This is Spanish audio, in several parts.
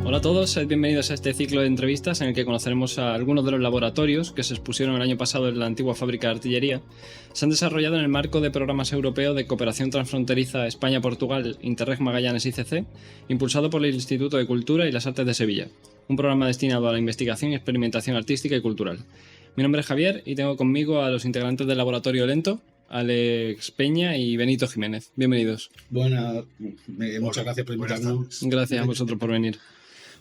Hola a todos, sed bienvenidos a este ciclo de entrevistas en el que conoceremos a algunos de los laboratorios que se expusieron el año pasado en la antigua fábrica de artillería. Se han desarrollado en el marco de programas europeos de cooperación transfronteriza España-Portugal, Interreg Magallanes ICC, impulsado por el Instituto de Cultura y las Artes de Sevilla, un programa destinado a la investigación y experimentación artística y cultural. Mi nombre es Javier y tengo conmigo a los integrantes del Laboratorio Lento, Alex Peña y Benito Jiménez. Bienvenidos. Buenas, muchas gracias por invitarnos. Gracias a vosotros por venir.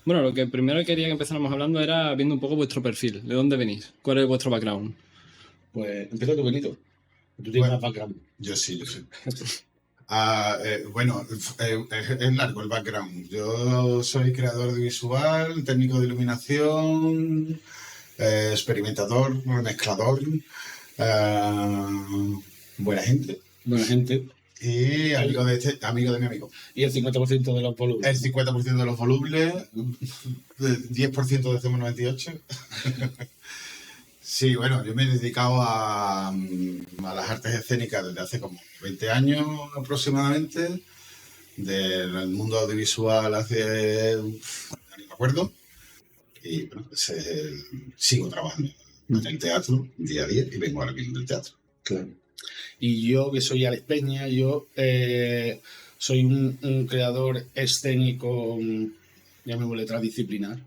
Bueno, lo que primero quería que empezáramos hablando era viendo un poco vuestro perfil. ¿De dónde venís? ¿Cuál es vuestro background? Pues empieza tú, Benito. Tú tienes más background. Yo sí. Es largo el background. Yo soy creador de visual, técnico de iluminación, experimentador, remezclador, buena gente. Buena gente. Y amigo de mi amigo. Y el 50% de los volúmenes. El 50% de los volubles, 10% de CM98. Sí, bueno, yo me he dedicado a las artes escénicas desde hace como 20 años aproximadamente. Del mundo audiovisual hace... no me acuerdo. Y bueno, sigo trabajando en el teatro día a día y vengo ahora mismo del teatro. Claro. Y yo, que soy Alex Peña, soy un creador escénico, llamémosle transdisciplinar,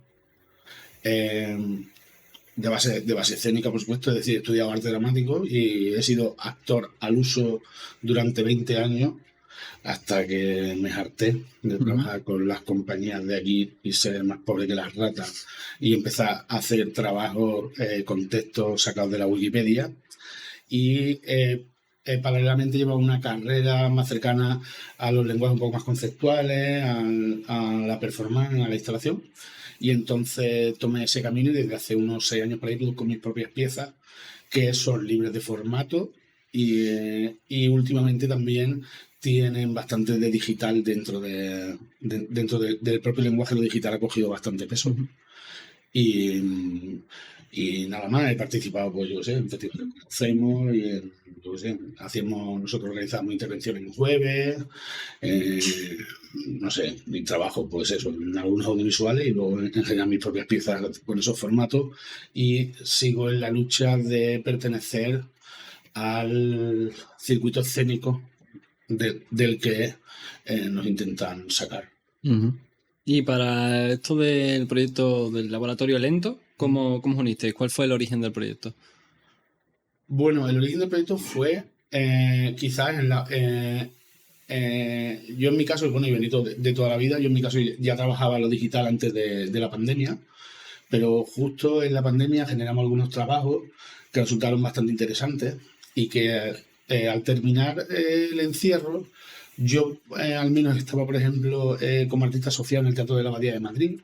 de base escénica, por supuesto, es decir, he estudiado arte dramático y he sido actor al uso durante 20 años hasta que me harté de trabajar con las compañías de aquí y ser más pobre que las ratas y empezar a hacer trabajos con textos sacados de la Wikipedia y paralelamente llevo una carrera más cercana a los lenguajes un poco más conceptuales, a la performance, a la instalación. Y entonces tomé ese camino y desde hace unos 6 años por ahí produzco mis propias piezas que son libres de formato y últimamente también tienen bastante de digital dentro del propio lenguaje. Lo digital ha cogido bastante peso. Y nada más, he participado, pues yo qué sé, en festivales como Conocemos y yo qué sé, nosotros organizamos intervenciones en jueves, no sé, mi trabajo, pues eso, en algunos audiovisuales y luego en general mis propias piezas con esos formatos y sigo en la lucha de pertenecer al circuito escénico del que nos intentan sacar. Y para esto del proyecto del Laboratorio Lento, ¿cómo os unisteis? ¿Cuál fue el origen del proyecto? Bueno, el origen del proyecto fue quizás yo en mi caso, bueno, y Benito de toda la vida, yo en mi caso ya trabajaba lo digital antes de la pandemia, pero justo en la pandemia generamos algunos trabajos que resultaron bastante interesantes y que al terminar el encierro, yo al menos estaba, por ejemplo, como artista asociado en el Teatro de la Abadía de Madrid.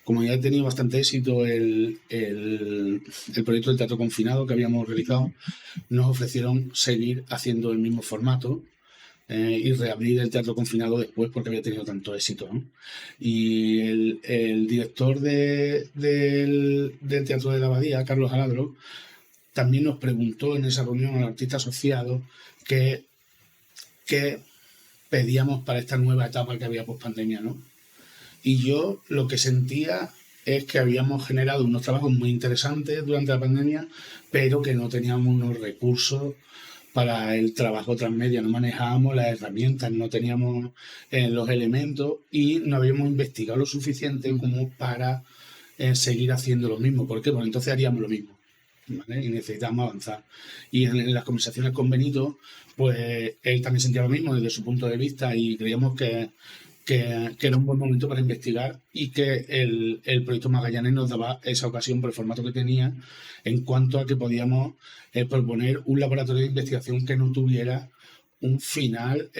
Como ya he tenido bastante éxito el proyecto del teatro confinado que habíamos realizado, nos ofrecieron seguir haciendo el mismo formato y reabrir el teatro confinado después porque había tenido tanto éxito, ¿no? Y el director del Teatro de la Abadía, Carlos Aladro, también nos preguntó en esa reunión a los artistas asociados qué pedíamos para esta nueva etapa que había post-pandemia, ¿no? Y yo lo que sentía es que habíamos generado unos trabajos muy interesantes durante la pandemia, pero que no teníamos unos recursos para el trabajo transmedia, no manejábamos las herramientas, no teníamos los elementos y no habíamos investigado lo suficiente como para seguir haciendo lo mismo. ¿Por qué? Porque entonces haríamos lo mismo, ¿vale? Y necesitábamos avanzar. Y en las conversaciones con Benito, pues él también sentía lo mismo desde su punto de vista y creíamos que era un buen momento para investigar y que el proyecto Magallanes nos daba esa ocasión por el formato que tenía en cuanto a que podíamos proponer un laboratorio de investigación que no tuviera un final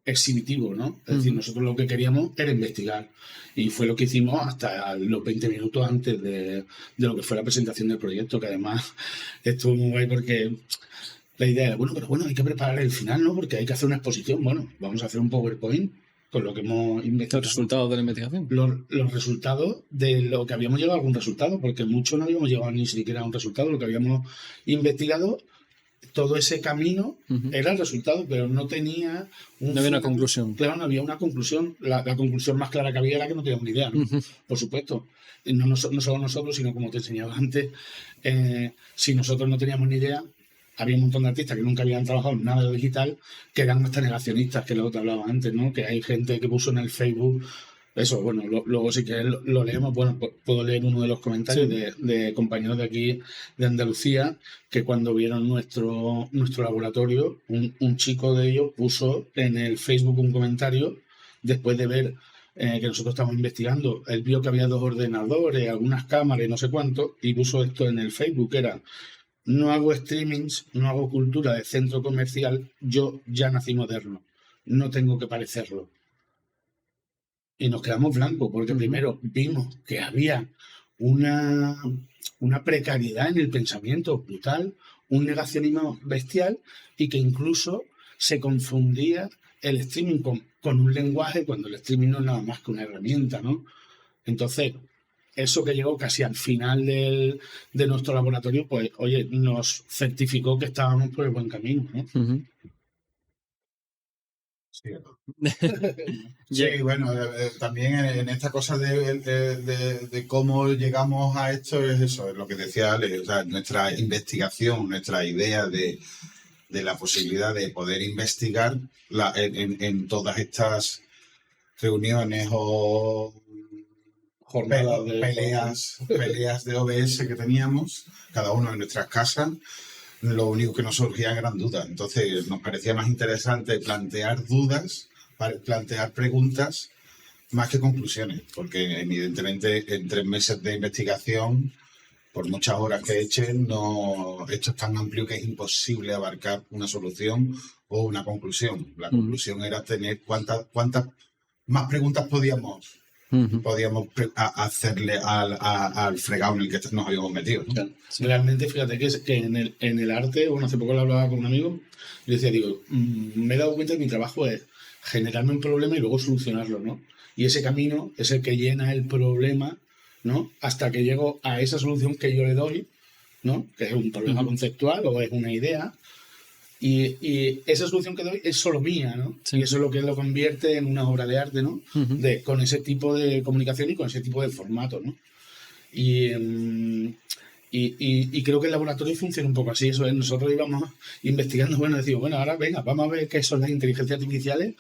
exhibitivo, ¿no? Es decir, nosotros lo que queríamos era investigar y fue lo que hicimos hasta los 20 minutos antes de lo que fue la presentación del proyecto, que además estuvo muy guay porque la idea era, bueno, hay que preparar el final, ¿no? Porque hay que hacer una exposición. Bueno, vamos a hacer un PowerPoint con lo que hemos investigado. ¿Los resultados de la investigación? Los resultados de lo que habíamos llegado a algún resultado, porque muchos no habíamos llegado ni siquiera a un resultado. Lo que habíamos investigado, todo ese camino era el resultado, pero no tenía no había una conclusión. Claro, no había una conclusión. La conclusión más clara que había era que no teníamos ni idea, ¿no? Por supuesto. No solo nosotros, sino como te enseñaba antes, si nosotros no teníamos ni idea, había un montón de artistas que nunca habían trabajado en nada de digital, que eran hasta negacionistas, que luego te hablaba antes, ¿no? Que hay gente que puso en el Facebook. Eso, bueno, luego si quieres lo leemos. Bueno, puedo leer uno de los comentarios de compañeros de aquí, de Andalucía, que cuando vieron nuestro laboratorio, un chico de ellos puso en el Facebook un comentario, después de ver que nosotros estamos investigando. Él vio que había 2 ordenadores, algunas cámaras y no sé cuánto, y puso esto en el Facebook, era: no hago streamings, no hago cultura de centro comercial, yo ya nací moderno, no tengo que parecerlo. Y nos quedamos blancos, porque primero vimos que había una precariedad en el pensamiento brutal, un negacionismo bestial, y que incluso se confundía el streaming con un lenguaje, cuando el streaming no es nada más que una herramienta, ¿no? Entonces, eso que llegó casi al final de nuestro laboratorio, pues, oye, nos certificó que estábamos por el buen camino, ¿no? Sí, sí, bueno, también en esta cosa de cómo llegamos a esto es eso, es lo que decía Ale, o sea, nuestra investigación, nuestra idea de la posibilidad de poder investigar en todas estas reuniones o Jornadas peleas de OBS que teníamos, cada uno en nuestras casas. Lo único que nos surgían eran dudas. Entonces nos parecía más interesante plantear dudas, plantear preguntas, más que conclusiones, porque evidentemente en 3 meses de investigación, por muchas horas que echen, esto es tan amplio que es imposible abarcar una solución o una conclusión. La conclusión era tener cuántas más preguntas podíamos hacerle al fregado en el que nos habíamos metido, ¿no? Claro. Sí. Realmente, fíjate que en el arte, bueno, hace poco lo hablaba con un amigo, yo decía, me he dado cuenta que mi trabajo es generarme un problema y luego solucionarlo, ¿no? Y ese camino es el que llena el problema, ¿no? Hasta que llego a esa solución que yo le doy, ¿no? Que es un problema conceptual o es una idea. Y esa solución que doy es solo mía, ¿no? Sí. Y eso es lo que lo convierte en una obra de arte, ¿no? Con ese tipo de comunicación y con ese tipo de formato, ¿no? Y creo que el laboratorio funciona un poco así. Eso es, nosotros íbamos investigando, bueno, decimos, bueno, ahora venga, vamos a ver qué son las inteligencias artificiales,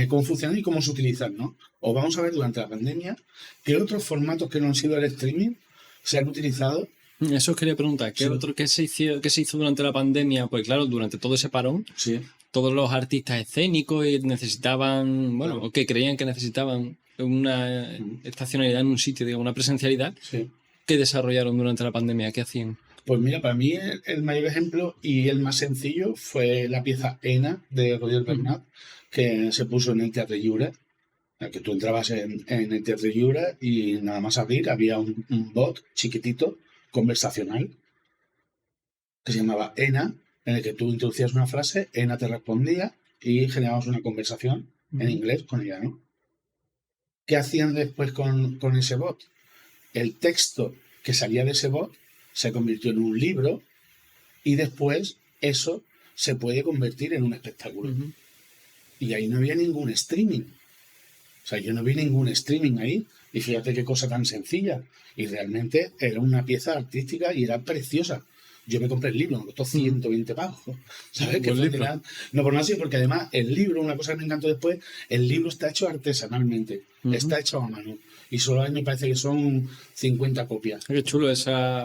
cómo funcionan y cómo se utilizan, ¿no? O vamos a ver durante la pandemia qué otros formatos que no han sido el streaming se han utilizado. Eso os quería preguntar, ¿qué se hizo durante la pandemia? Pues claro, durante todo ese parón, todos los artistas escénicos necesitaban, bueno, o que creían que necesitaban una estacionalidad en un sitio, digamos, una presencialidad. ¿Qué desarrollaron durante la pandemia? ¿Qué hacían? Pues mira, para mí el mayor ejemplo y el más sencillo fue la pieza Ena de Roger Bernat, que se puso en el Teatre Lliure, que tú entrabas en el Teatre Lliure y nada más abrir había un bot chiquitito, conversacional, que se llamaba Ena, en el que tú introducías una frase, Ena te respondía y generabas una conversación en inglés con ella, ¿no? ¿Qué hacían después con ese bot? El texto que salía de ese bot se convirtió en un libro y después eso se puede convertir en un espectáculo. Y ahí no había ningún streaming. O sea, yo no vi ningún streaming ahí. Y fíjate qué cosa tan sencilla. Y realmente era una pieza artística y era preciosa. Yo me compré el libro, me costó 120 pavos. ¿Sabes? Que no por nada, sino porque además el libro, una cosa que me encantó después, el libro está hecho artesanalmente. Está hecho a mano. Y solo me parece que son 50 copias. Qué chulo.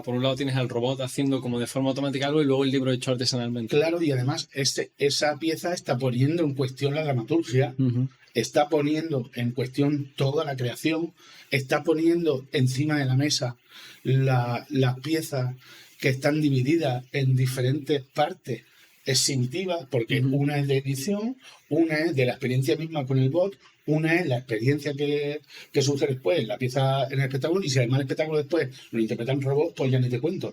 Por un lado tienes al robot haciendo como de forma automática algo y luego el libro hecho artesanalmente. Claro, y además esa pieza está poniendo en cuestión la dramaturgia, está poniendo en cuestión toda la creación, está poniendo encima de la mesa las piezas que están divididas en diferentes partes exhibitivas, porque una es de edición, una es de la experiencia misma con el bot, una es la experiencia que surge después, la pieza en el espectáculo, y si además el espectáculo después lo interpreta un robot, pues ya ni te cuento.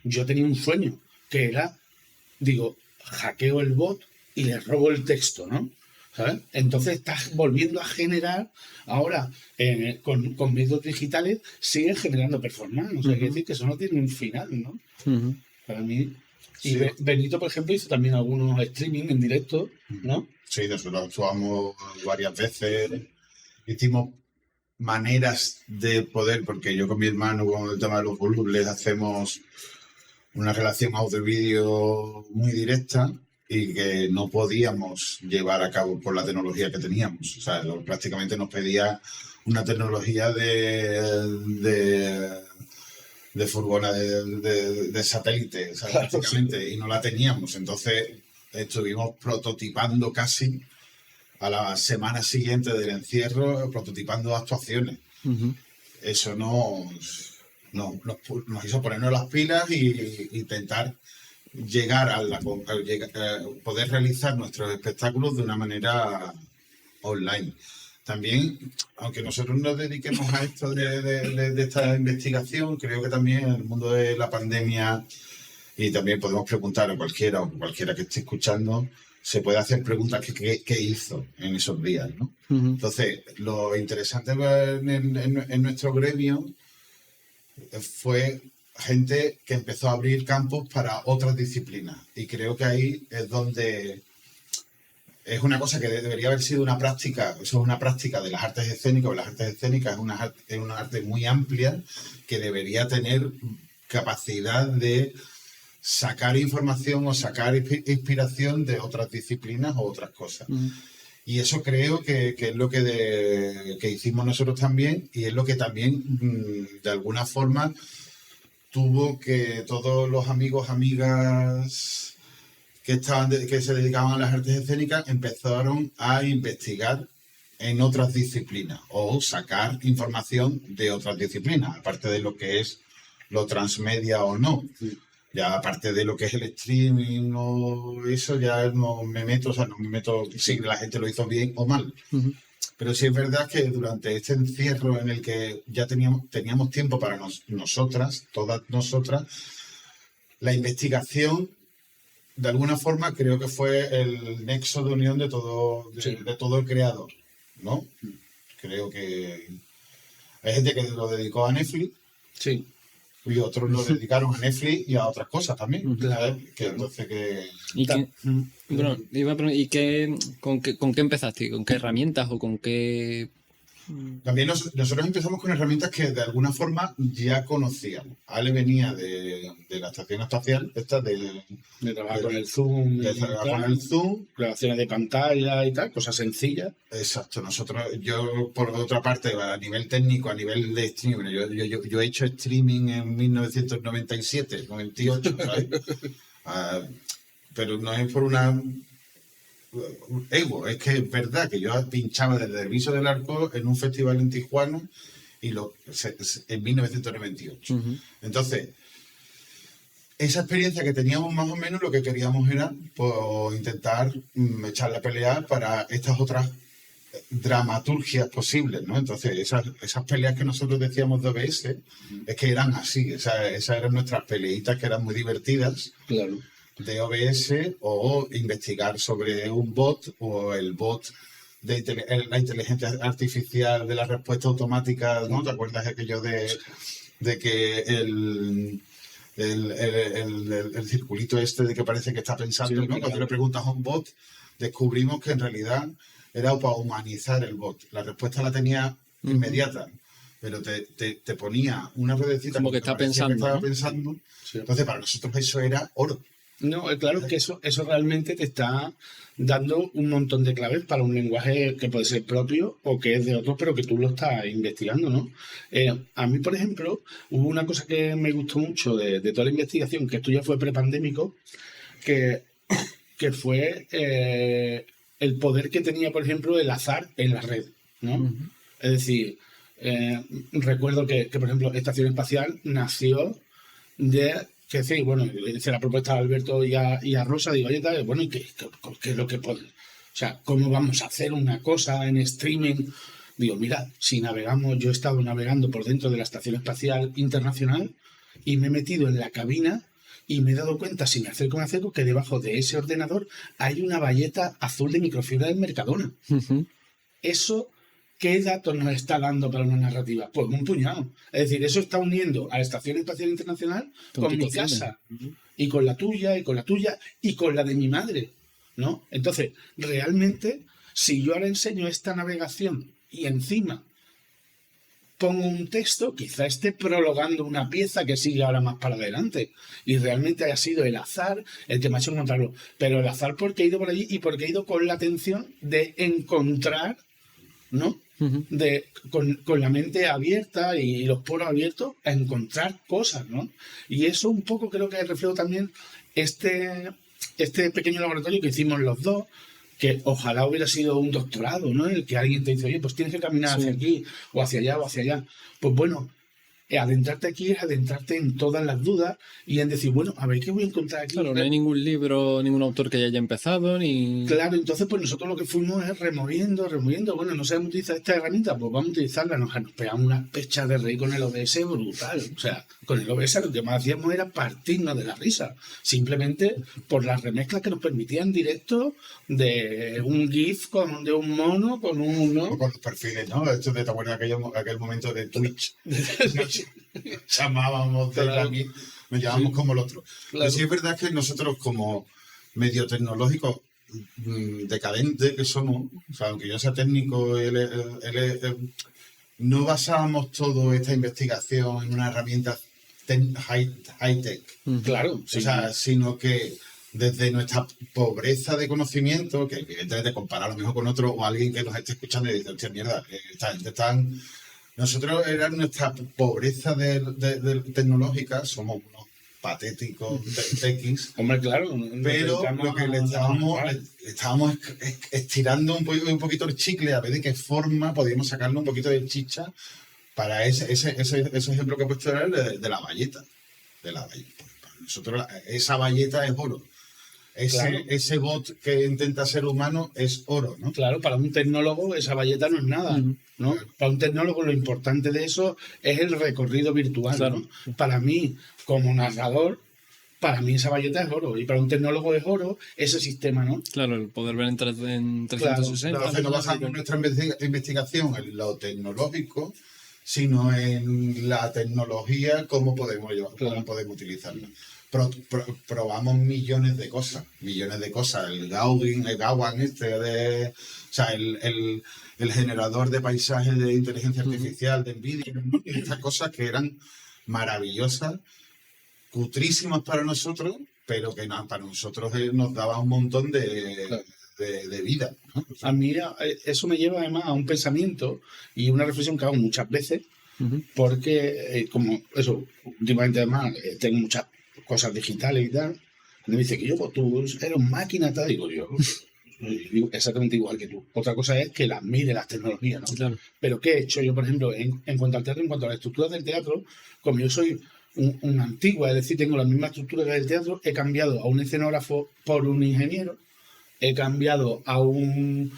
Yo tenía un sueño, que era, hackeo el bot y le robo el texto, ¿no? ¿Sabes? Entonces estás volviendo a generar, ahora con medios digitales, sigues generando performance. O sea, quiere decir que eso no tiene un final, ¿no? Para mí... Y Sí. Benito, por ejemplo, hizo también algunos streaming en directo, ¿no? Sí, nosotros actuamos varias veces, hicimos maneras de poder, porque yo con mi hermano, con el tema de los volubles, hacemos una relación audio-vídeo muy directa y que no podíamos llevar a cabo por la tecnología que teníamos. O sea, prácticamente nos pedía una tecnología de furgona de satélite, o sea, Claro, prácticamente, y no la teníamos. Entonces estuvimos prototipando casi a la semana siguiente del encierro, prototipando actuaciones. Eso nos hizo ponernos las pilas y intentar llegar poder realizar nuestros espectáculos de una manera online. También, aunque nosotros nos dediquemos a esto de esta investigación, creo que también en el mundo de la pandemia, y también podemos preguntar a cualquiera o cualquiera que esté escuchando, se puede hacer preguntas qué hizo en esos días, ¿no? Entonces, lo interesante en nuestro gremio fue gente que empezó a abrir campos para otras disciplinas. Y creo que ahí es donde es una cosa que debería haber sido una práctica, eso es una práctica de las artes escénicas, o las artes escénicas es una arte muy amplia que debería tener capacidad de sacar información o sacar inspiración de otras disciplinas o otras cosas. Y eso creo que es lo que hicimos nosotros también, y es lo que también, de alguna forma, tuvo que todos los amigos, amigas que se dedicaban a las artes escénicas empezaron a investigar en otras disciplinas o sacar información de otras disciplinas, aparte de lo que es lo transmedia o no. Ya aparte de lo que es el streaming o eso, ya no me meto, si la gente lo hizo bien o mal. Pero sí es verdad que durante este encierro en el que ya teníamos tiempo para nosotras, todas nosotras, la investigación, de alguna forma, creo que fue el nexo de unión de todo el creador, ¿no? Creo que hay gente que lo dedicó a Netflix. Sí. Y otros lo dedicaron a Netflix y a otras cosas también. Claro. Bueno, iba a preguntar, con qué empezaste? ¿Con qué herramientas o con qué...? También nosotros empezamos con herramientas que de alguna forma ya conocíamos. Ale venía de la estación espacial, de trabajar con el Zoom, grabaciones de pantalla y tal, cosas sencillas. Exacto. Yo por otra parte, a nivel técnico, a nivel de streaming, yo he hecho streaming en 1997, 98, ¿sabes? Pero no es por una ego, es que es verdad que yo pinchaba desde el Viso del Arco en un festival en Tijuana en 1998. Entonces, esa experiencia que teníamos más o menos, lo que queríamos era pues, intentar echar la pelea para estas otras dramaturgias posibles, ¿no? Entonces, esas peleas que nosotros decíamos de OBS es que eran así, esas eran nuestras peleitas que eran muy divertidas. Claro. De OBS, o investigar sobre un bot o el bot de la inteligencia artificial de la respuesta automática, ¿no? ¿Te acuerdas aquello de que el circulito este de que parece que está pensando, sí, ¿no? Cuando le preguntas a un bot, descubrimos que en realidad era para humanizar el bot. La respuesta la tenía inmediata, pero te ponía una ruedecita como que está pensando. Que estaba ¿no? pensando. Sí. Entonces, para nosotros eso era oro. No, claro que eso realmente te está dando un montón de claves para un lenguaje que puede ser propio o que es de otros, pero que tú lo estás investigando, ¿no? A mí, por ejemplo, hubo una cosa que me gustó mucho de toda la investigación, que esto ya fue prepandémico, que fue el poder que tenía, por ejemplo, el azar en la red, ¿no? Es decir, recuerdo que, por ejemplo, Estación Espacial nació de... Que sí, bueno, hice la propuesta a Alberto y a Rosa, digo, oye, tal, bueno, ¿y qué es lo que puede? O sea, ¿cómo vamos a hacer una cosa en streaming? Digo, mira, si navegamos, yo he estado navegando por dentro de la Estación Espacial Internacional y me he metido en la cabina y me he dado cuenta, si me acerco, que debajo de ese ordenador hay una bayeta azul de microfibra del Mercadona. Eso ¿qué datos nos está dando para una narrativa? Pues un puñado. Es decir, eso está uniendo a la Estación Espacial Internacional con mi casa, y con la tuya, y con la tuya, y con la de mi madre, ¿no? Entonces, realmente, si yo ahora enseño esta navegación y encima pongo un texto, quizá esté prologando una pieza que sigue ahora más para adelante. Y realmente haya sido el azar el que me ha hecho encontrarlo. Pero el azar porque he ido por allí y porque he ido con la atención de encontrar, ¿no? Con la mente abierta y los poros abiertos a encontrar cosas, ¿no? Y eso un poco creo que reflejo también este pequeño laboratorio que hicimos los dos, que ojalá hubiera sido un doctorado, ¿no? En el que alguien te dice, oye, pues tienes que caminar hacia aquí, o hacia allá, o hacia allá. Pues bueno, adentrarte aquí es adentrarte en todas las dudas y en decir, bueno, a ver, ¿qué voy a encontrar aquí? Claro, no hay ningún libro, ningún autor que ya haya empezado, ni... Claro, entonces pues nosotros lo que fuimos es removiendo. Bueno, no sabemos utilizar esta herramienta, pues vamos a utilizarla. Nos pegamos unas pechas de reír con el OBS brutal. O sea, con el OBS lo que más hacíamos era partirnos de la risa. Simplemente por las remezclas que nos permitían directo de un GIF de un mono con un... ¿no? Con los perfiles, ¿no? Esto te acuerdas de aquel momento de Twitch. Llamábamos de Claro. aquí, nos llamábamos como el otro. Claro. Pero sí es verdad que nosotros como medio tecnológicos decadentes que somos, o sea, aunque yo sea técnico, no basábamos toda esta investigación en una herramienta high-tech. Claro, O sea, sino que desde nuestra pobreza de conocimiento, que evidentemente comparar a lo mejor con otro o alguien que nos esté escuchando y dice, hostia, mierda, esta gente están... Nosotros era nuestra pobreza de tecnológica, somos unos patéticos tequis, Hombre, claro. pero lo que le estábamos estirando un poquito el chicle a ver de qué forma podíamos sacarle un poquito de chicha para ese ejemplo que he puesto era de la bayeta. De la bayeta. Para nosotros esa bayeta es oro. Claro. Ese bot que intenta ser humano es oro, ¿no? Claro, para un tecnólogo esa bayeta no es nada, ¿no? Para un tecnólogo lo importante de eso es el recorrido virtual, Claro. ¿no? Para mí, como narrador, para mí esa bayeta es oro. Y para un tecnólogo es oro ese sistema, ¿no? Claro, el poder ver en 360. Entonces no basamos nuestra investigación en lo tecnológico, sino en la tecnología, cómo podemos utilizarla. Probamos millones de cosas. El Gawain o sea, el generador de paisajes de inteligencia artificial, de NVIDIA, ¿no? Y estas cosas que eran maravillosas, cutrísimas para nosotros, pero que para nosotros nos daba un montón de vida, ¿no? O sea, A mí eso me lleva además a un pensamiento y una reflexión que hago muchas veces, porque como eso, últimamente además tengo muchas cosas digitales y tal, me dice que pues tú eres máquina, tal, digo yo exactamente igual que tú. Otra cosa es que las mide las tecnologías, ¿no? Claro. Pero ¿qué he hecho yo, por ejemplo, en cuanto al teatro, en cuanto a las estructuras del teatro? Como yo soy una antigua, es decir, tengo la misma estructura que del teatro, he cambiado a un escenógrafo por un ingeniero, he cambiado a un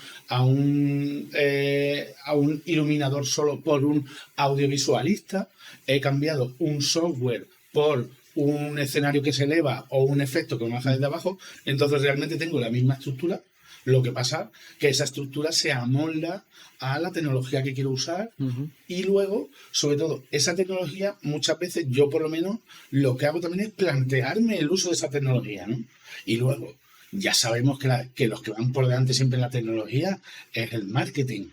iluminador solo por un audiovisualista, he cambiado un software por un escenario que se eleva o un efecto que me baja desde abajo. Entonces realmente tengo la misma estructura. Lo que pasa que esa estructura se amolda a la tecnología que quiero usar y luego, sobre todo, esa tecnología, muchas veces yo por lo menos lo que hago también es plantearme el uso de esa tecnología, ¿no? Y luego, ya sabemos que los que van por delante siempre en la tecnología es el marketing.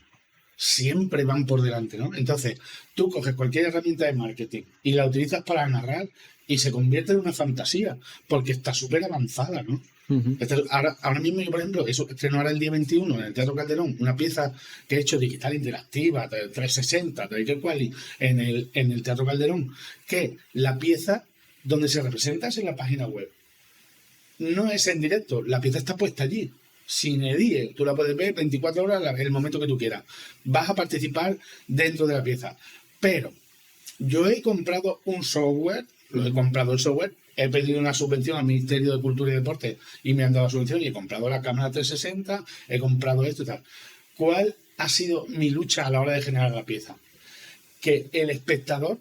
Siempre van por delante, ¿no? Entonces, tú coges cualquier herramienta de marketing y la utilizas para narrar y se convierte en una fantasía porque está súper avanzada, ¿no? Ahora mismo yo, por ejemplo, estreno ahora el día 21 en el Teatro Calderón una pieza que he hecho digital interactiva, 360, tal y cual, en el Teatro Calderón, que la pieza donde se representa es en la página web. No es en directo, la pieza está puesta allí, sin edie, tú la puedes ver 24 horas en el momento que tú quieras. Vas a participar dentro de la pieza. Pero yo he comprado un software, he pedido una subvención al Ministerio de Cultura y Deporte y me han dado la subvención y he comprado la cámara 360, he comprado esto y tal. ¿Cuál ha sido mi lucha a la hora de generar la pieza? Que el espectador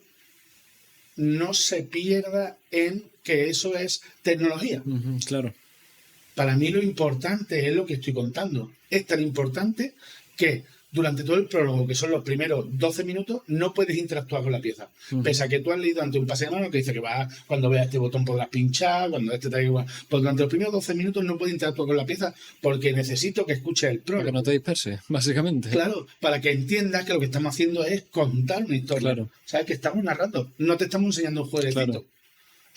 no se pierda en que eso es tecnología. Claro. Para mí lo importante es lo que estoy contando. Es tan importante que durante todo el prólogo, que son los primeros 12 minutos, no puedes interactuar con la pieza. Pese a que tú has leído ante un pase de mano que dice que cuando veas este botón podrás pinchar, cuando este te igual. Pues durante los primeros 12 minutos no puedes interactuar con la pieza porque necesito que escuches el prólogo. Para que no te disperses, básicamente. Claro, para que entiendas que lo que estamos haciendo es contar una historia. Claro. ¿Sabes? Que estamos narrando. No te estamos enseñando un jueguecito. Claro.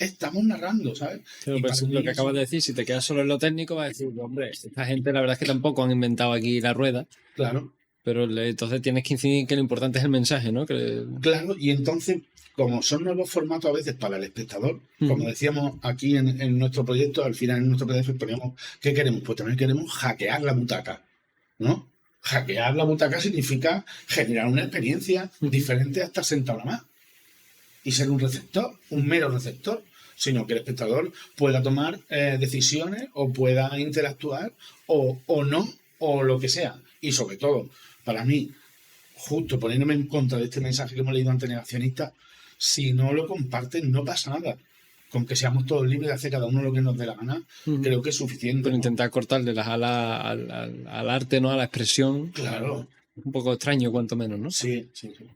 Estamos narrando, ¿sabes? Claro, pues lo que acabas de decir, si te quedas solo en lo técnico, vas a decir, hombre, esta gente la verdad es que tampoco han inventado aquí la rueda. Claro. Pero entonces tienes que incidir que lo importante es el mensaje, ¿no? Claro, y entonces, como son nuevos formatos a veces para el espectador, como decíamos aquí en nuestro proyecto, al final en nuestro PDF poníamos, ¿qué queremos? Pues también queremos hackear la butaca, ¿no? Hackear la butaca significa generar una experiencia diferente a estar sentado nada más y ser un receptor, un mero receptor, sino que el espectador pueda tomar decisiones o pueda interactuar o no, o lo que sea. Y sobre todo, para mí, justo poniéndome en contra de este mensaje que hemos leído ante negacionistas, si no lo comparten no pasa nada. Con que seamos todos libres de hacer cada uno lo que nos dé la gana, creo que es suficiente. Pero ¿no? intentar cortarle las alas al arte, ¿no? A la expresión. Claro. Un poco extraño, cuanto menos, ¿no? Sí.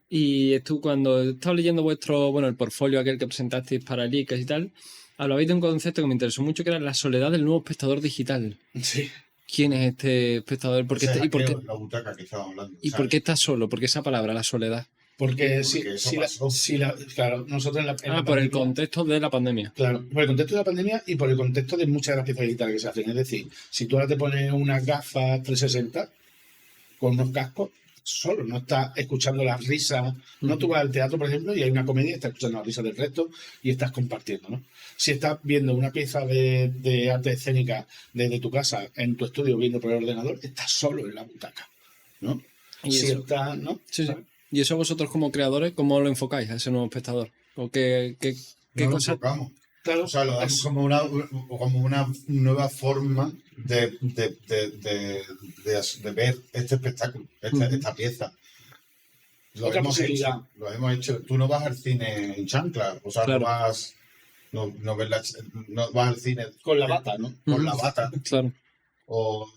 Y tú, cuando estabas leyendo el portfolio aquel que presentasteis para el ICAS y tal, hablabais de un concepto que me interesó mucho, que era la soledad del nuevo espectador digital. Sí. ¿Quién es este espectador? ¿Por qué Ese ¿Y por qué? la butaca que estábamos hablando. ¿Y por qué está solo? ¿Por qué esa palabra, la soledad? Porque claro, nosotros por el contexto de la pandemia. Claro, por el contexto de la pandemia y por el contexto de muchas de las piezas digitales que se hacen. Es decir, si tú ahora te pones unas gafas 360 con unos cascos, solo, no estás escuchando las risas. No, tú vas al teatro, por ejemplo, y hay una comedia y estás escuchando las risas del resto y estás compartiendo, ¿no? Si estás viendo una pieza de arte escénica desde tu casa, en tu estudio, viendo por el ordenador, estás solo en la butaca, ¿no? ¿Y si eso? estás, ¿no? Sí. ¿Y eso vosotros como creadores, cómo lo enfocáis a ese nuevo espectador? ¿O qué No lo cosa? enfocamos. Claro, O sea, lo damos como una nueva forma de ver este espectáculo, esta pieza. Otra posibilidad. Lo hemos hecho. Tú no vas al cine en chancla, o sea, Claro. no vas al cine con la bata, ¿no? con la bata Claro. o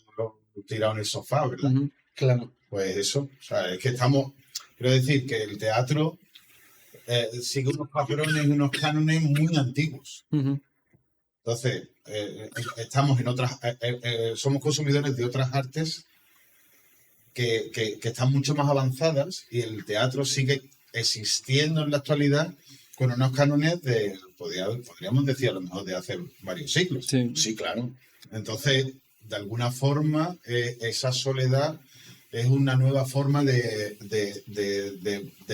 tirado en el sofá, ¿verdad? Claro. Pues eso, o sea, es que quiero decir que el teatro sigue unos patrones y unos cánones muy antiguos. Entonces, estamos en otras, somos consumidores de otras artes que están mucho más avanzadas y el teatro sigue existiendo en la actualidad con unos cánones podríamos decir a lo mejor de hace varios siglos. Sí, claro. Entonces, de alguna forma, esa soledad es una nueva forma de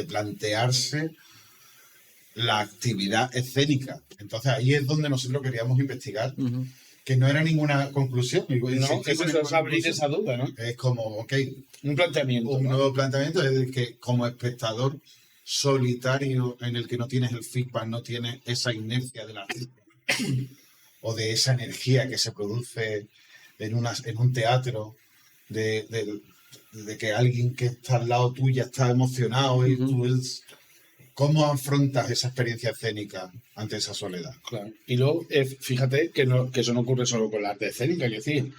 plantearse la actividad escénica. Entonces ahí es donde nosotros queríamos investigar, que no era ninguna conclusión. No, eso es abrir esa duda, ¿no? Es como, ok, un planteamiento. Un nuevo planteamiento es que como espectador solitario en el que no tienes el feedback, no tienes esa inercia de la o de esa energía que se produce en un teatro, de que alguien que está al lado tuya está emocionado y tú ¿cómo afrontas esa experiencia escénica ante esa soledad? Claro. Y luego, fíjate que eso no ocurre solo con la arte escénica, es decir,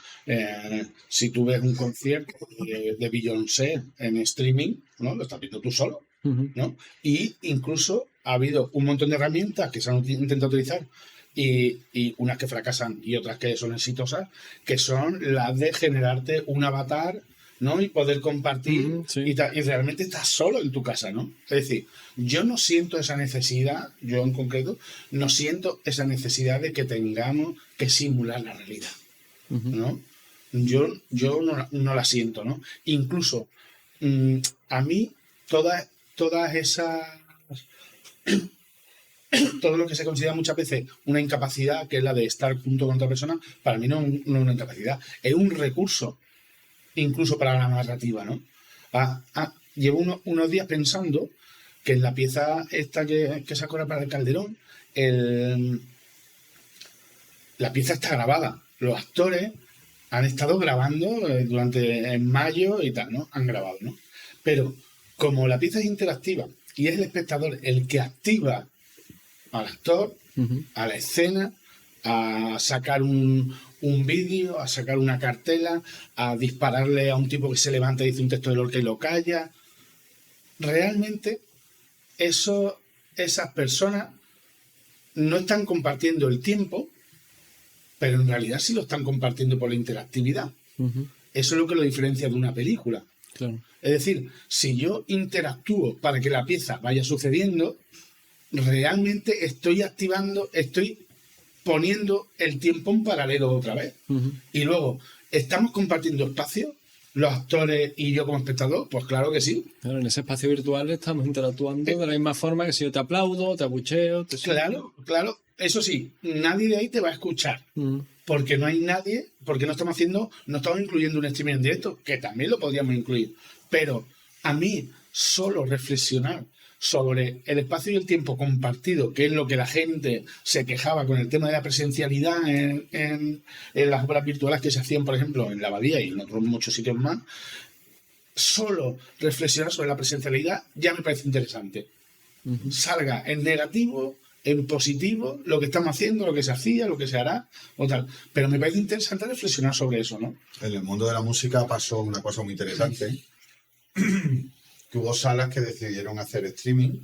si tú ves un concierto de Beyoncé en streaming, ¿no? Lo estás viendo tú solo, ¿no? Y incluso ha habido un montón de herramientas que se han intentado utilizar y unas que fracasan y otras que son exitosas, que son las de generarte un avatar, ¿no? Y poder compartir y realmente estás solo en tu casa, ¿no? Es decir, yo no siento esa necesidad, yo en concreto, no siento esa necesidad de que tengamos que simular la realidad, ¿no? Yo no la siento, ¿no? Incluso a mí todas esas... todo lo que se considera muchas veces una incapacidad, que es la de estar junto con otra persona, para mí no es una incapacidad, es un recurso, incluso para la narrativa, ¿no? Llevo unos días pensando que en la pieza esta que sacó ahora para el Calderón, la pieza está grabada. Los actores han estado grabando en mayo y tal, ¿no? Han grabado, ¿no? Pero como la pieza es interactiva y es el espectador el que activa al actor, a la escena, a sacar un vídeo, a sacar una cartela, a dispararle a un tipo que se levanta y dice un texto de Lorca y lo calla. Realmente esas personas no están compartiendo el tiempo, pero en realidad sí lo están compartiendo por la interactividad. Ujú. Eso es lo que lo diferencia de una película. Claro. Es decir, si yo interactúo para que la pieza vaya sucediendo, realmente estoy poniendo el tiempo en paralelo otra vez. Ujú. Y luego, ¿estamos compartiendo espacio? ¿Los actores y yo como espectador? Pues claro que sí. Claro, en ese espacio virtual estamos interactuando de la misma forma que si yo te aplaudo, te abucheo, te Claro, claro. Eso sí, nadie de ahí te va a escuchar. Ujú. Porque no hay nadie, porque no estamos incluyendo un streaming en directo, que también lo podríamos incluir. Pero a mí, solo reflexionar sobre el espacio y el tiempo compartido, que es lo que la gente se quejaba con el tema de la presencialidad en las obras virtuales que se hacían, por ejemplo, en la Abadía y en otros muchos sitios más, solo reflexionar sobre la presencialidad ya me parece interesante. Ujú. Salga en negativo, en positivo, lo que estamos haciendo, lo que se hacía, lo que se hará, o tal. Pero me parece interesante reflexionar sobre eso, ¿no? En el mundo de la música pasó una cosa muy interesante, que hubo salas que decidieron hacer streaming.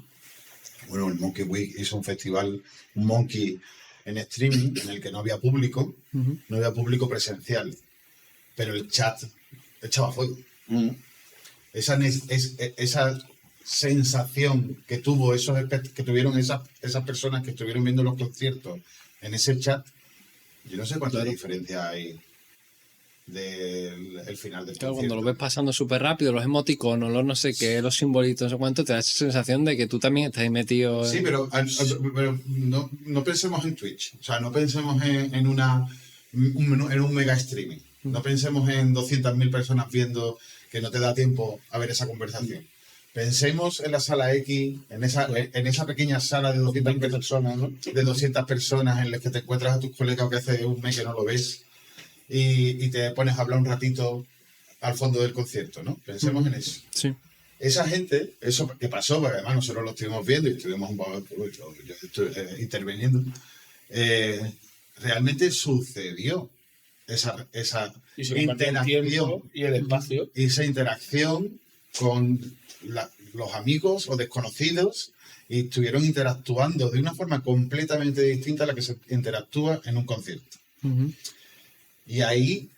Bueno, el Monkey Week hizo un festival, un Monkey en streaming, en el que no había público, Ujú. no había público presencial, pero el chat echaba fuego. Esa sensación que tuvieron esas personas que estuvieron viendo los conciertos en ese chat, yo no sé cuánta diferencia hay del el final del Claro, concierto. cuando lo ves pasando súper rápido, los emoticonos, los no sé qué, los simbolitos, no sé cuánto, te da esa sensación de que tú también estás ahí metido. Sí, pero no pensemos en Twitch. O sea, no pensemos en un mega streaming. No pensemos en 200.000 personas viendo que no te da tiempo a ver esa conversación. Pensemos en la sala X, en esa pequeña sala de 200 personas, ¿no? De 200 personas en las que te encuentras a tus colegas que hace un mes que no lo ves y te pones a hablar un ratito al fondo del concierto, ¿no? Pensemos en eso. Sí. Esa gente, eso que pasó, porque además nosotros lo estuvimos viendo y estuvimos yo estoy, interviniendo, realmente sucedió esa Y se compartió el tiempo interacción y el espacio. y esa interacción con los amigos o desconocidos y estuvieron interactuando de una forma completamente distinta a la que se interactúa en un concierto. Ujú. Y ahí,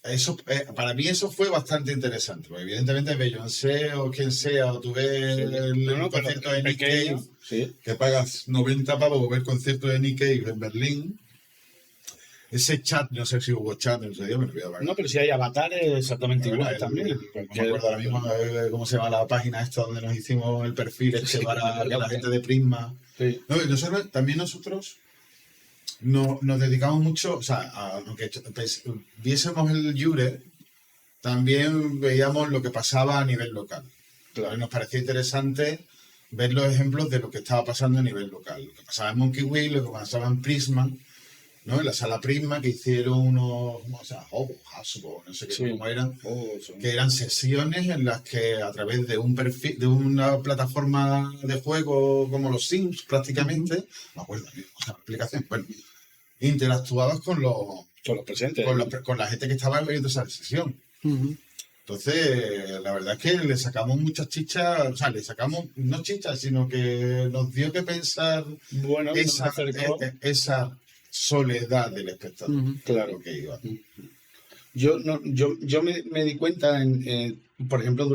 eso, para mí eso fue bastante interesante, porque evidentemente Beyoncé o quien sea, o tú ves el concierto de Nick Cave, Sí. que pagas 90 pavos por ver el concierto de Nick Cave en Berlín, ese chat, no sé si hubo chat en ese día, me lo voy a pagar. No, pero si hay avatares exactamente Bueno, igual también. no me acuerdo ahora mismo cómo se llama la página esta donde nos hicimos el perfil para que la gente de Prisma. Sí. No, nosotros nos dedicamos mucho, o sea, aunque viésemos el Jure, también veíamos lo que pasaba a nivel local. Claro, y nos parecía interesante ver los ejemplos de lo que estaba pasando a nivel local. Lo que pasaba en Monkey Week, lo que pasaba en Prisma, ¿no? En la sala Prisma, que hicieron unos, o sea, Hasbro, no sé qué, cómo eran, que eran sesiones en las que a través de un perfil, de una plataforma de juego como los Sims prácticamente, me acuerdo, o sea, la aplicación, bueno, interactuabas con los presentes. con la gente que estaba viendo esa sesión. Ujú. Entonces, la verdad es que le sacamos muchas chichas, o sea, le sacamos no chichas, sino que nos dio que pensar Bueno, esa soledad del espectador. Ujú. Claro. Que iba. Yo me di cuenta, por ejemplo,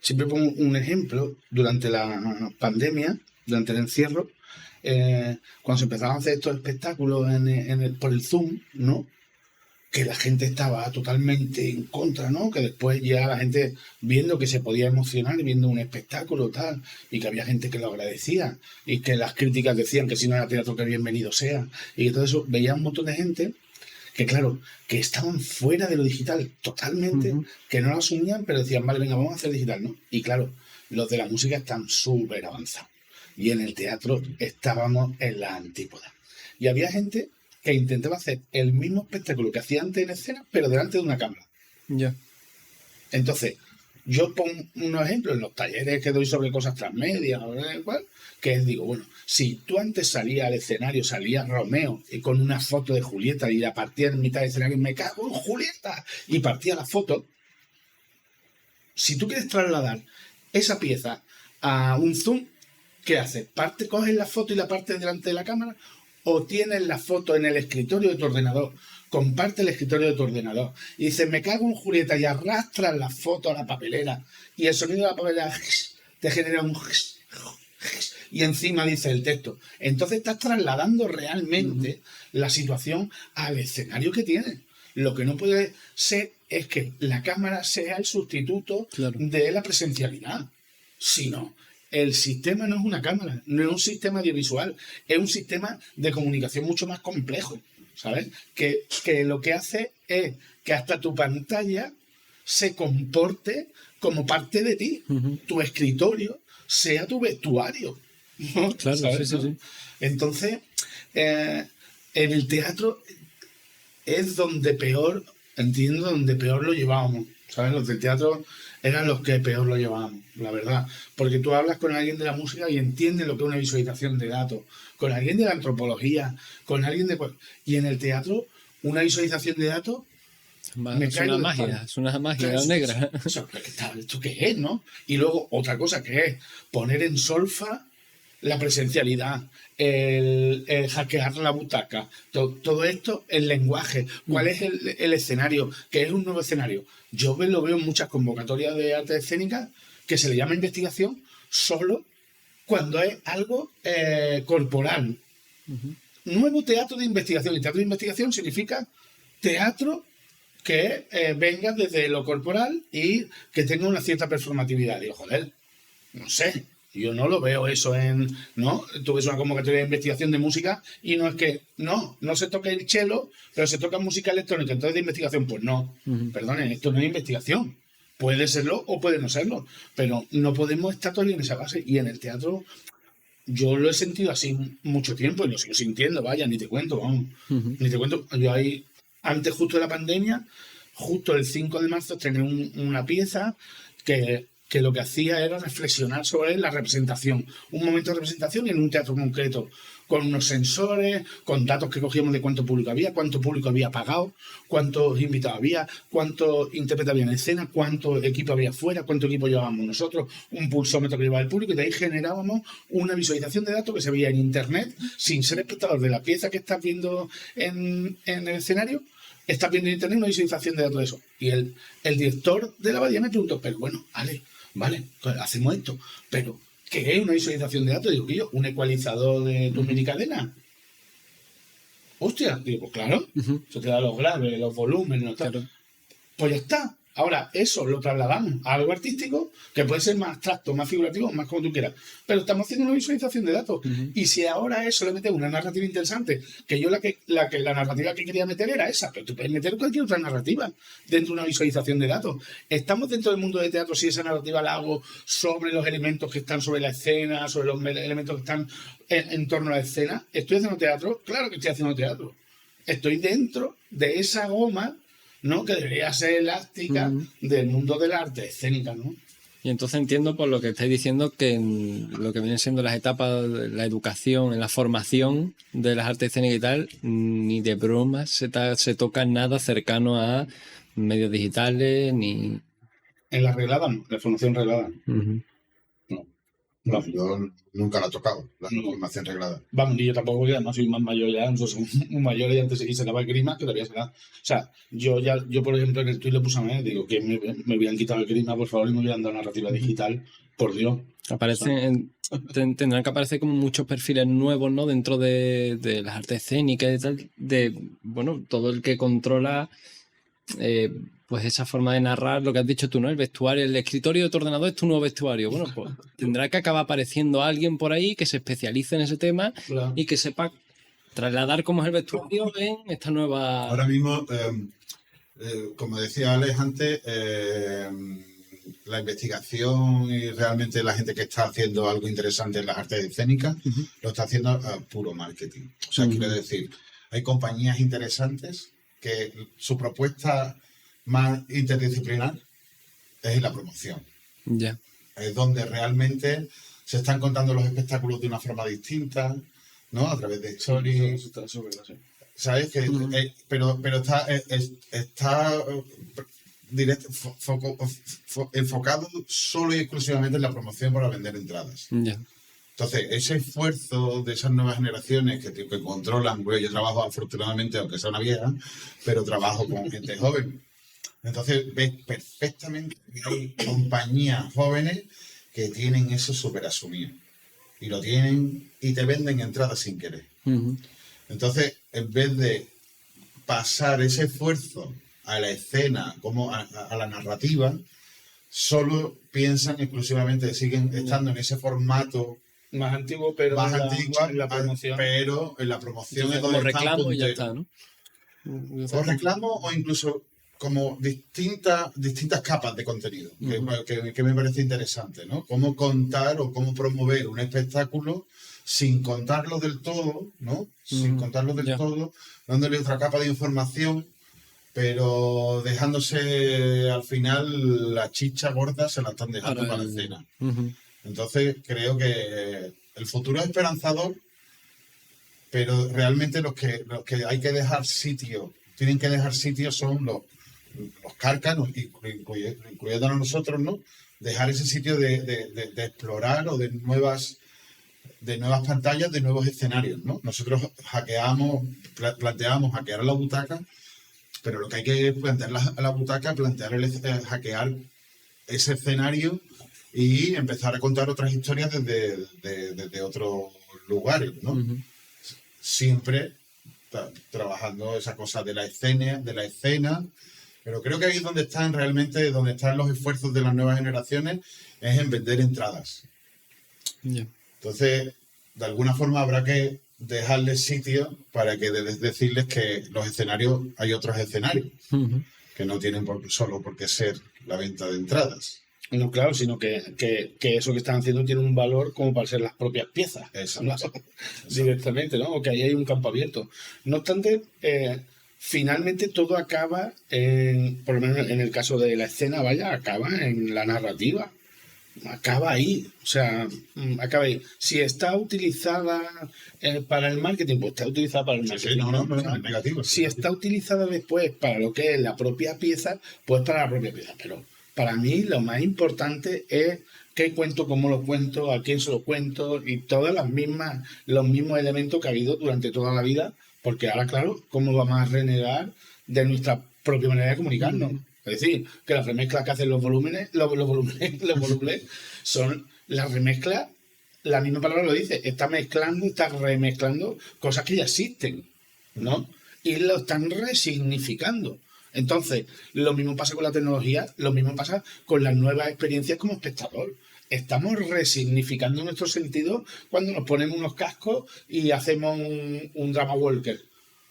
siempre pongo un ejemplo, durante la pandemia, durante el encierro, cuando se empezaban a hacer estos espectáculos por el Zoom, ¿no? Que la gente estaba totalmente en contra, ¿no? Que después ya la gente viendo que se podía emocionar viendo un espectáculo tal, y que había gente que lo agradecía, y que las críticas decían que si no era teatro que bienvenido sea, y que todo eso, veía un montón de gente que claro, que estaban fuera de lo digital totalmente, que no lo asumían, pero decían, vale, venga, vamos a hacer digital, ¿no? Y claro, los de la música están súper avanzados, y en el teatro estábamos en la antípoda. Y había gente que intentaba hacer el mismo espectáculo que hacía antes en escena, pero delante de una cámara. Ya. Entonces, Yo pongo unos ejemplos en los talleres que doy sobre cosas transmedia, que es, digo, bueno, si tú antes salías al escenario, salía Romeo con una foto de Julieta y la partía en mitad del escenario, me cago en Julieta, y partía la foto. Si tú quieres trasladar esa pieza a un zoom, ¿qué haces? ¿Coges la foto y la partes delante de la cámara? ¿O tienes la foto en el escritorio de tu ordenador? Comparte el escritorio de tu ordenador y dices, me cago en Julieta, y arrastras la foto a la papelera y el sonido de la papelera te genera un... y encima dice el texto. Entonces estás trasladando realmente la situación al escenario que tienes. Lo que no puede ser es que la cámara sea el sustituto de la presencialidad, sino el sistema no es una cámara, no es un sistema audiovisual, es un sistema de comunicación mucho más complejo, ¿sabes? Que lo que hace es que hasta tu pantalla se comporte como parte de ti, tu escritorio sea tu vestuario, ¿no? Claro, ¿sabes? sí. Entonces, en el teatro es donde peor, entiendo, donde peor lo llevábamos, ¿sabes? Los del teatro eran los que peor lo llevábamos, la verdad. Porque tú hablas con alguien de la música y entiendes lo que es una visualización de datos, con alguien de la antropología, con alguien de... Y en el teatro, una visualización de datos... Es una magia negra. ¿Esto qué es, no? Y luego, otra cosa que es poner en solfa la presencialidad, el hackear la butaca, todo esto, el lenguaje, cuál es el escenario, que es un nuevo escenario. Yo lo veo en muchas convocatorias de artes escénicas que se le llama investigación solo cuando es algo corporal. Nuevo teatro de investigación. Y teatro de investigación significa teatro que venga desde lo corporal y que tenga una cierta performatividad. Digo, joder, no sé. Yo no lo veo eso ¿no? Tú ves una convocatoria de investigación de música y no es que, no se toca el cello, pero se toca música electrónica, entonces de investigación, pues no. Perdonen, esto no es investigación. Puede serlo o puede no serlo, pero no podemos estar todavía en esa base. Y en el teatro yo lo he sentido así mucho tiempo y lo sigo sintiendo, vaya, ni te cuento, vamos. Ni te cuento. Yo ahí, antes justo de la pandemia, justo el 5 de marzo estrené una pieza que lo que hacía era reflexionar sobre la representación, un momento de representación en un teatro concreto, con unos sensores, con datos que cogíamos de cuánto público había pagado, cuántos invitados había, cuántos intérpretes había en escena, cuánto equipo había afuera, cuánto equipo llevábamos nosotros, un pulsómetro que llevaba el público, y de ahí generábamos una visualización de datos que se veía en internet, sin ser espectador de la pieza que estás viendo en el escenario. Estás viendo en internet una visualización de datos de eso. Y el director de la Abadía me preguntó, pero bueno, vale, hacemos esto, pero ¿qué es una visualización de datos? Digo, que yo, un ecualizador de tu minicadena. Hostia, digo, pues claro, eso te da los graves, los volúmenes, ¿no? Claro. Pues ya está. Ahora, eso lo trasladamos a algo artístico que puede ser más abstracto, más figurativo, más como tú quieras. Pero estamos haciendo una visualización de datos. Y si ahora a eso le metemos una narrativa interesante, que yo la narrativa que quería meter era esa, pero tú puedes meter cualquier otra narrativa dentro de una visualización de datos. Estamos dentro del mundo de teatro si esa narrativa la hago sobre los elementos que están sobre la escena, sobre los elementos que están en torno a la escena. ¿Estoy haciendo teatro? Claro que estoy haciendo teatro. Estoy dentro de esa goma, ¿no? Que debería ser elástica del mundo del arte escénica, ¿no? Y entonces entiendo por lo que estáis diciendo que en lo que vienen siendo las etapas de la educación, en la formación de las artes escénicas y tal, ni de broma se toca nada cercano a medios digitales, ni... En la reglada, no, la formación reglada. No, yo nunca la he tocado, la formación reglada. Vamos, ni yo tampoco, porque además soy más mayor ya, no soy muy mayor y antes se daba el grima, que todavía se da. O sea, yo por ejemplo en el tuit le puse a mí, digo que me hubieran quitado el grima, por favor, y me hubieran dado narrativa digital, por Dios. Tendrán que aparecer como muchos perfiles nuevos, ¿no? Dentro de las artes escénicas y tal, bueno, todo el que controla pues esa forma de narrar, lo que has dicho tú, ¿no? El vestuario, el escritorio de tu ordenador es tu nuevo vestuario. Bueno, pues tendrá que acabar apareciendo alguien por ahí que se especialice en ese tema y que sepa trasladar cómo es el vestuario en esta nueva... Ahora mismo, como decía Alex antes, la investigación y realmente la gente que está haciendo algo interesante en las artes escénicas lo está haciendo a puro marketing. O sea, quiero decir, hay compañías interesantes que su propuesta más interdisciplinar es en la promoción. Ya. Es donde realmente se están contando los espectáculos de una forma distinta, ¿no? A través de stories. Eso es verdad, sí. ¿Sabes? Pero está enfocado solo y exclusivamente en la promoción para vender entradas. Ya. Entonces, ese esfuerzo de esas nuevas generaciones que controlan, pues yo trabajo afortunadamente, aunque sea una vieja, pero trabajo con gente joven. Entonces, ves perfectamente que hay compañías jóvenes que tienen eso súper asumido. Y lo tienen y te venden entradas sin querer. Entonces, en vez de pasar ese esfuerzo a la escena, como a la narrativa, solo piensan exclusivamente, siguen estando en ese formato Más antiguo, pero más en antigua, en la promoción. pero en la promoción Entonces, es como donde están reclamo y ya punteros. está, ¿no? O reclamo o incluso como distintas capas de contenido, que me parece interesante, ¿no? Cómo contar o cómo promover un espectáculo sin contarlo del todo, ¿no? Sin contarlo del todo, dándole otra capa de información, pero dejándose al final la chicha gorda se la están dejando para la escena. Entonces creo que el futuro es esperanzador, pero realmente los que hay que dejar sitio, tienen que dejar sitio son los cárcanos, incluyendo a nosotros, ¿no? Dejar ese sitio de explorar o de nuevas pantallas, de nuevos escenarios, ¿no? Nosotros planteamos hackear a la butaca, pero lo que hay que plantear a la butaca, hackear ese escenario y empezar a contar otras historias desde otros lugares, ¿no? Siempre trabajando esa cosa de la escena, pero creo que ahí es donde están los esfuerzos de las nuevas generaciones, es en vender entradas. Entonces, de alguna forma habrá que dejarles sitio para que decirles que los escenarios, hay otros escenarios que no tienen solo por qué ser la venta de entradas. No, claro, sino que eso que están haciendo tiene un valor como para ser las propias piezas. Exacto. Directamente, ¿no? O que ahí hay un campo abierto. No obstante, finalmente todo acaba, por lo menos en el caso de la escena, acaba en la narrativa. Acaba ahí, o sea, acaba ahí. Si está utilizada para el marketing, pues está utilizada para el marketing. No, es negativo. Si está utilizada después para lo que es la propia pieza, pues para la propia pieza. Pero para mí lo más importante es qué cuento, cómo lo cuento, a quién se lo cuento y los mismos elementos que ha habido durante toda la vida, porque ahora, claro, ¿cómo vamos a renegar de nuestra propia manera de comunicarnos? Es decir, que las remezclas que hacen los volúmenes son las remezclas, la misma palabra lo dice, está remezclando cosas que ya existen, ¿no? Y lo están resignificando. Entonces, lo mismo pasa con la tecnología, lo mismo pasa con las nuevas experiencias como espectador. Estamos resignificando nuestro sentido cuando nos ponemos unos cascos y hacemos un drama walker,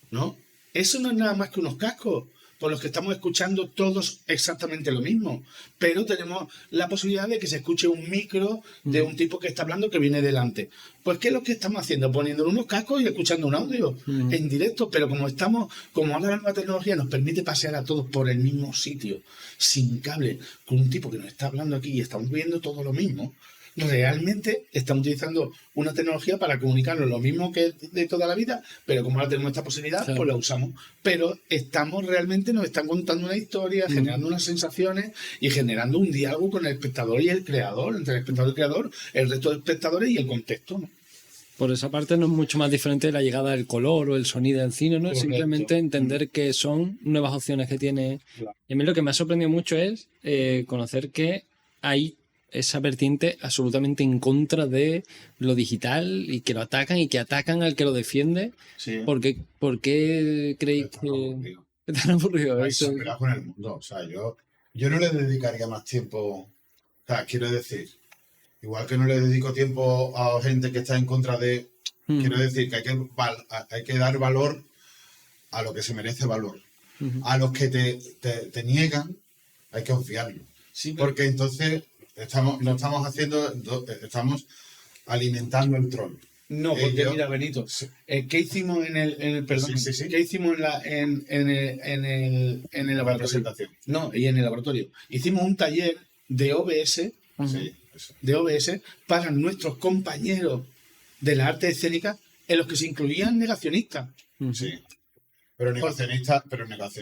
¿no? Eso no es nada más que unos cascos por los que estamos escuchando todos exactamente lo mismo, pero tenemos la posibilidad de que se escuche un micro de un tipo que está hablando que viene delante. Pues ¿qué es lo que estamos haciendo? Poniendo unos cascos y escuchando un audio en directo, pero como ahora la nueva tecnología nos permite pasear a todos por el mismo sitio, sin cable, con un tipo que nos está hablando aquí y estamos viendo todo lo mismo, realmente estamos utilizando una tecnología para comunicarnos lo mismo que de toda la vida, pero como ahora tenemos esta posibilidad, claro, pues la usamos. Pero nos están contando una historia, generando unas sensaciones y generando un diálogo con el espectador y el creador, entre el espectador y el creador, el resto de espectadores y el contexto, ¿no? Por esa parte no es mucho más diferente de la llegada del color o el sonido en cine, ¿no? Es simplemente entender que son nuevas opciones que tiene. Claro. Y a mí lo que me ha sorprendido mucho es conocer que hay esa vertiente absolutamente en contra de lo digital y que lo atacan y que atacan al que lo defiende. Sí. ¿Por qué creéis que están aburridos? Eso con el mundo. O sea, yo no le dedicaría más tiempo. O sea, quiero decir, igual que no le dedico tiempo a gente que está en contra de... Quiero decir que hay que dar valor a lo que se merece valor. A los que te niegan, hay que obviarlo. Sí, porque entonces... Estamos alimentando el troll. No, porque mira, Benito, ¿qué hicimos en el perdón? Sí. ¿Qué hicimos en el laboratorio? Presentación. No, y en el laboratorio. Hicimos un taller de OBS, Sí, eso. para nuestros compañeros de la arte escénica, en los que se incluían negacionistas. Sí. Pero negacionista.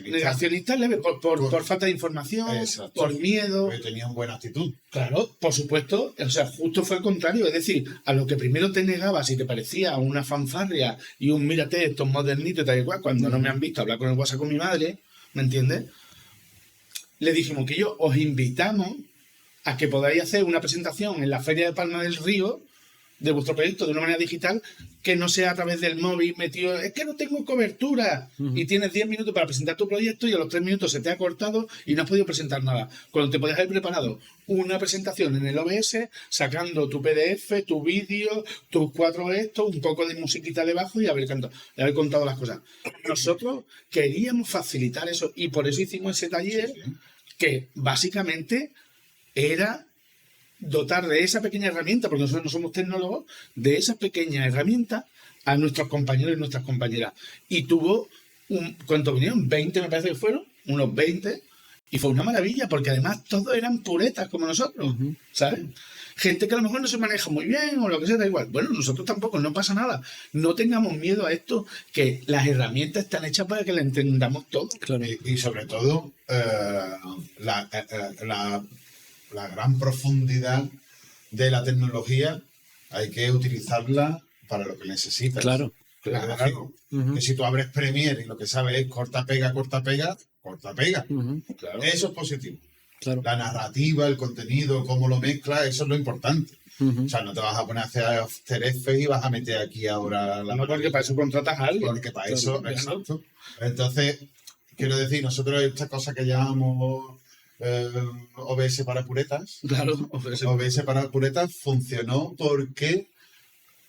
Negacionistas leves, por falta de información, Exacto. por miedo. Porque tenían buena actitud. Claro, por supuesto, o sea, justo fue el contrario, es decir, a lo que primero te negabas y te parecía una fanfarria y un mírate, estos modernitos y tal y cual, cuando no me han visto hablar con el WhatsApp con mi madre, ¿me entiendes? Le dijimos que os invitamos a que podáis hacer una presentación en la Feria de Palma del Río de vuestro proyecto de una manera digital, que no sea a través del móvil metido, es que no tengo cobertura, y tienes 10 minutos para presentar tu proyecto y a los 3 minutos se te ha cortado y no has podido presentar nada. Cuando te podías haber preparado una presentación en el OBS, sacando tu PDF, tu vídeo, tus 4 estos, un poco de musiquita debajo y haber contado las cosas. Nosotros queríamos facilitar eso y por eso hicimos ese taller que básicamente era dotar de esa pequeña herramienta, porque nosotros no somos tecnólogos, de esa pequeña herramienta a nuestros compañeros y nuestras compañeras. Y tuvo, ¿cuántos vinieron? 20 me parece que fueron, unos 20, y fue una maravilla, porque además todos eran puretas como nosotros, ¿sabes? Gente que a lo mejor no se maneja muy bien o lo que sea, da igual. Bueno, nosotros tampoco, no pasa nada. No tengamos miedo a esto, que las herramientas están hechas para que la entendamos todos. Claro. Y sobre todo, la gran profundidad de la tecnología hay que utilizarla para lo que necesitas. Claro. Claro. Que si tú abres Premiere y lo que sabes es corta, pega. Claro. Eso es positivo. Claro. La narrativa, el contenido, cómo lo mezclas, eso es lo importante. O sea, no te vas a poner a hacer After Effects y vas a meter aquí ahora la... No, porque para eso contratas a alguien. Porque para eso, exacto. Entonces, quiero decir, nosotros esta cosa que llamamos OBS para puretas, Claro, OBS para puretas funcionó porque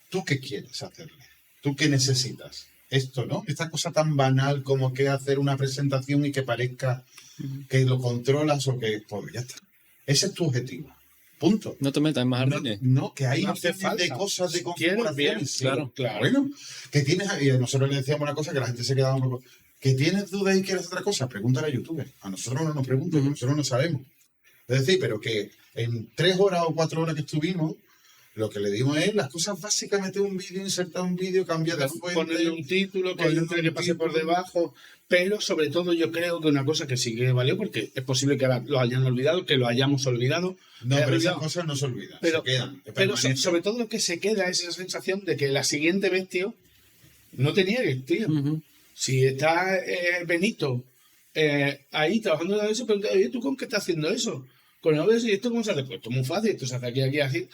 ¿tú qué quieres hacerle? ¿Tú qué necesitas? Esto, ¿no? Esta cosa tan banal como que hacer una presentación y que parezca que lo controlas o que... Pues ya está. Ese es tu objetivo. Punto. No te metas en más jardines. No, que hay No hace millones falta. de cosas de Si quieres, configuración. bien, claro. Bueno, que tienes... Y nosotros le decíamos una cosa que la gente se quedaba un poco... ¿Que tienes dudas y quieres otra cosa? Pregúntale a YouTube. A nosotros no nos preguntan, nosotros no sabemos. Es decir, pero que en 3 horas o 4 horas que estuvimos, lo que le dimos es las cosas básicamente un vídeo, insertar un vídeo, cambiar de fuente. Ponerle un título, que hay que pase por debajo. Pero sobre todo yo creo que una cosa que sí que valió, porque es posible que ahora lo hayan olvidado, que lo hayamos olvidado. No, pero esas olvidado. cosas no se olvidan, Pero, se quedan. pero sobre todo lo que se queda es esa sensación de que la siguiente vez, tío, no te niegues, tío. Si está Benito ahí trabajando en eso, pero oye, ¿tú con qué estás haciendo eso? Con el OBS, ¿y esto cómo se hace? Pues esto es muy fácil, esto se hace aquí, así.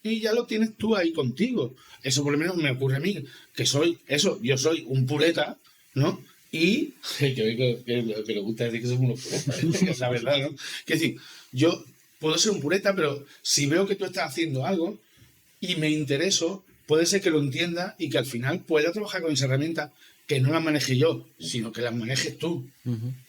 Y ya lo tienes tú ahí contigo. Eso por lo menos me ocurre a mí, que yo soy un pureta, ¿no? Y que le gusta decir que somos unos puretas, es la verdad, ¿no? Que decir, yo puedo ser un pureta, pero si veo que tú estás haciendo algo y me intereso, puede ser que lo entienda y que al final pueda trabajar con esa herramienta, que no la maneje yo, sino que la manejes tú,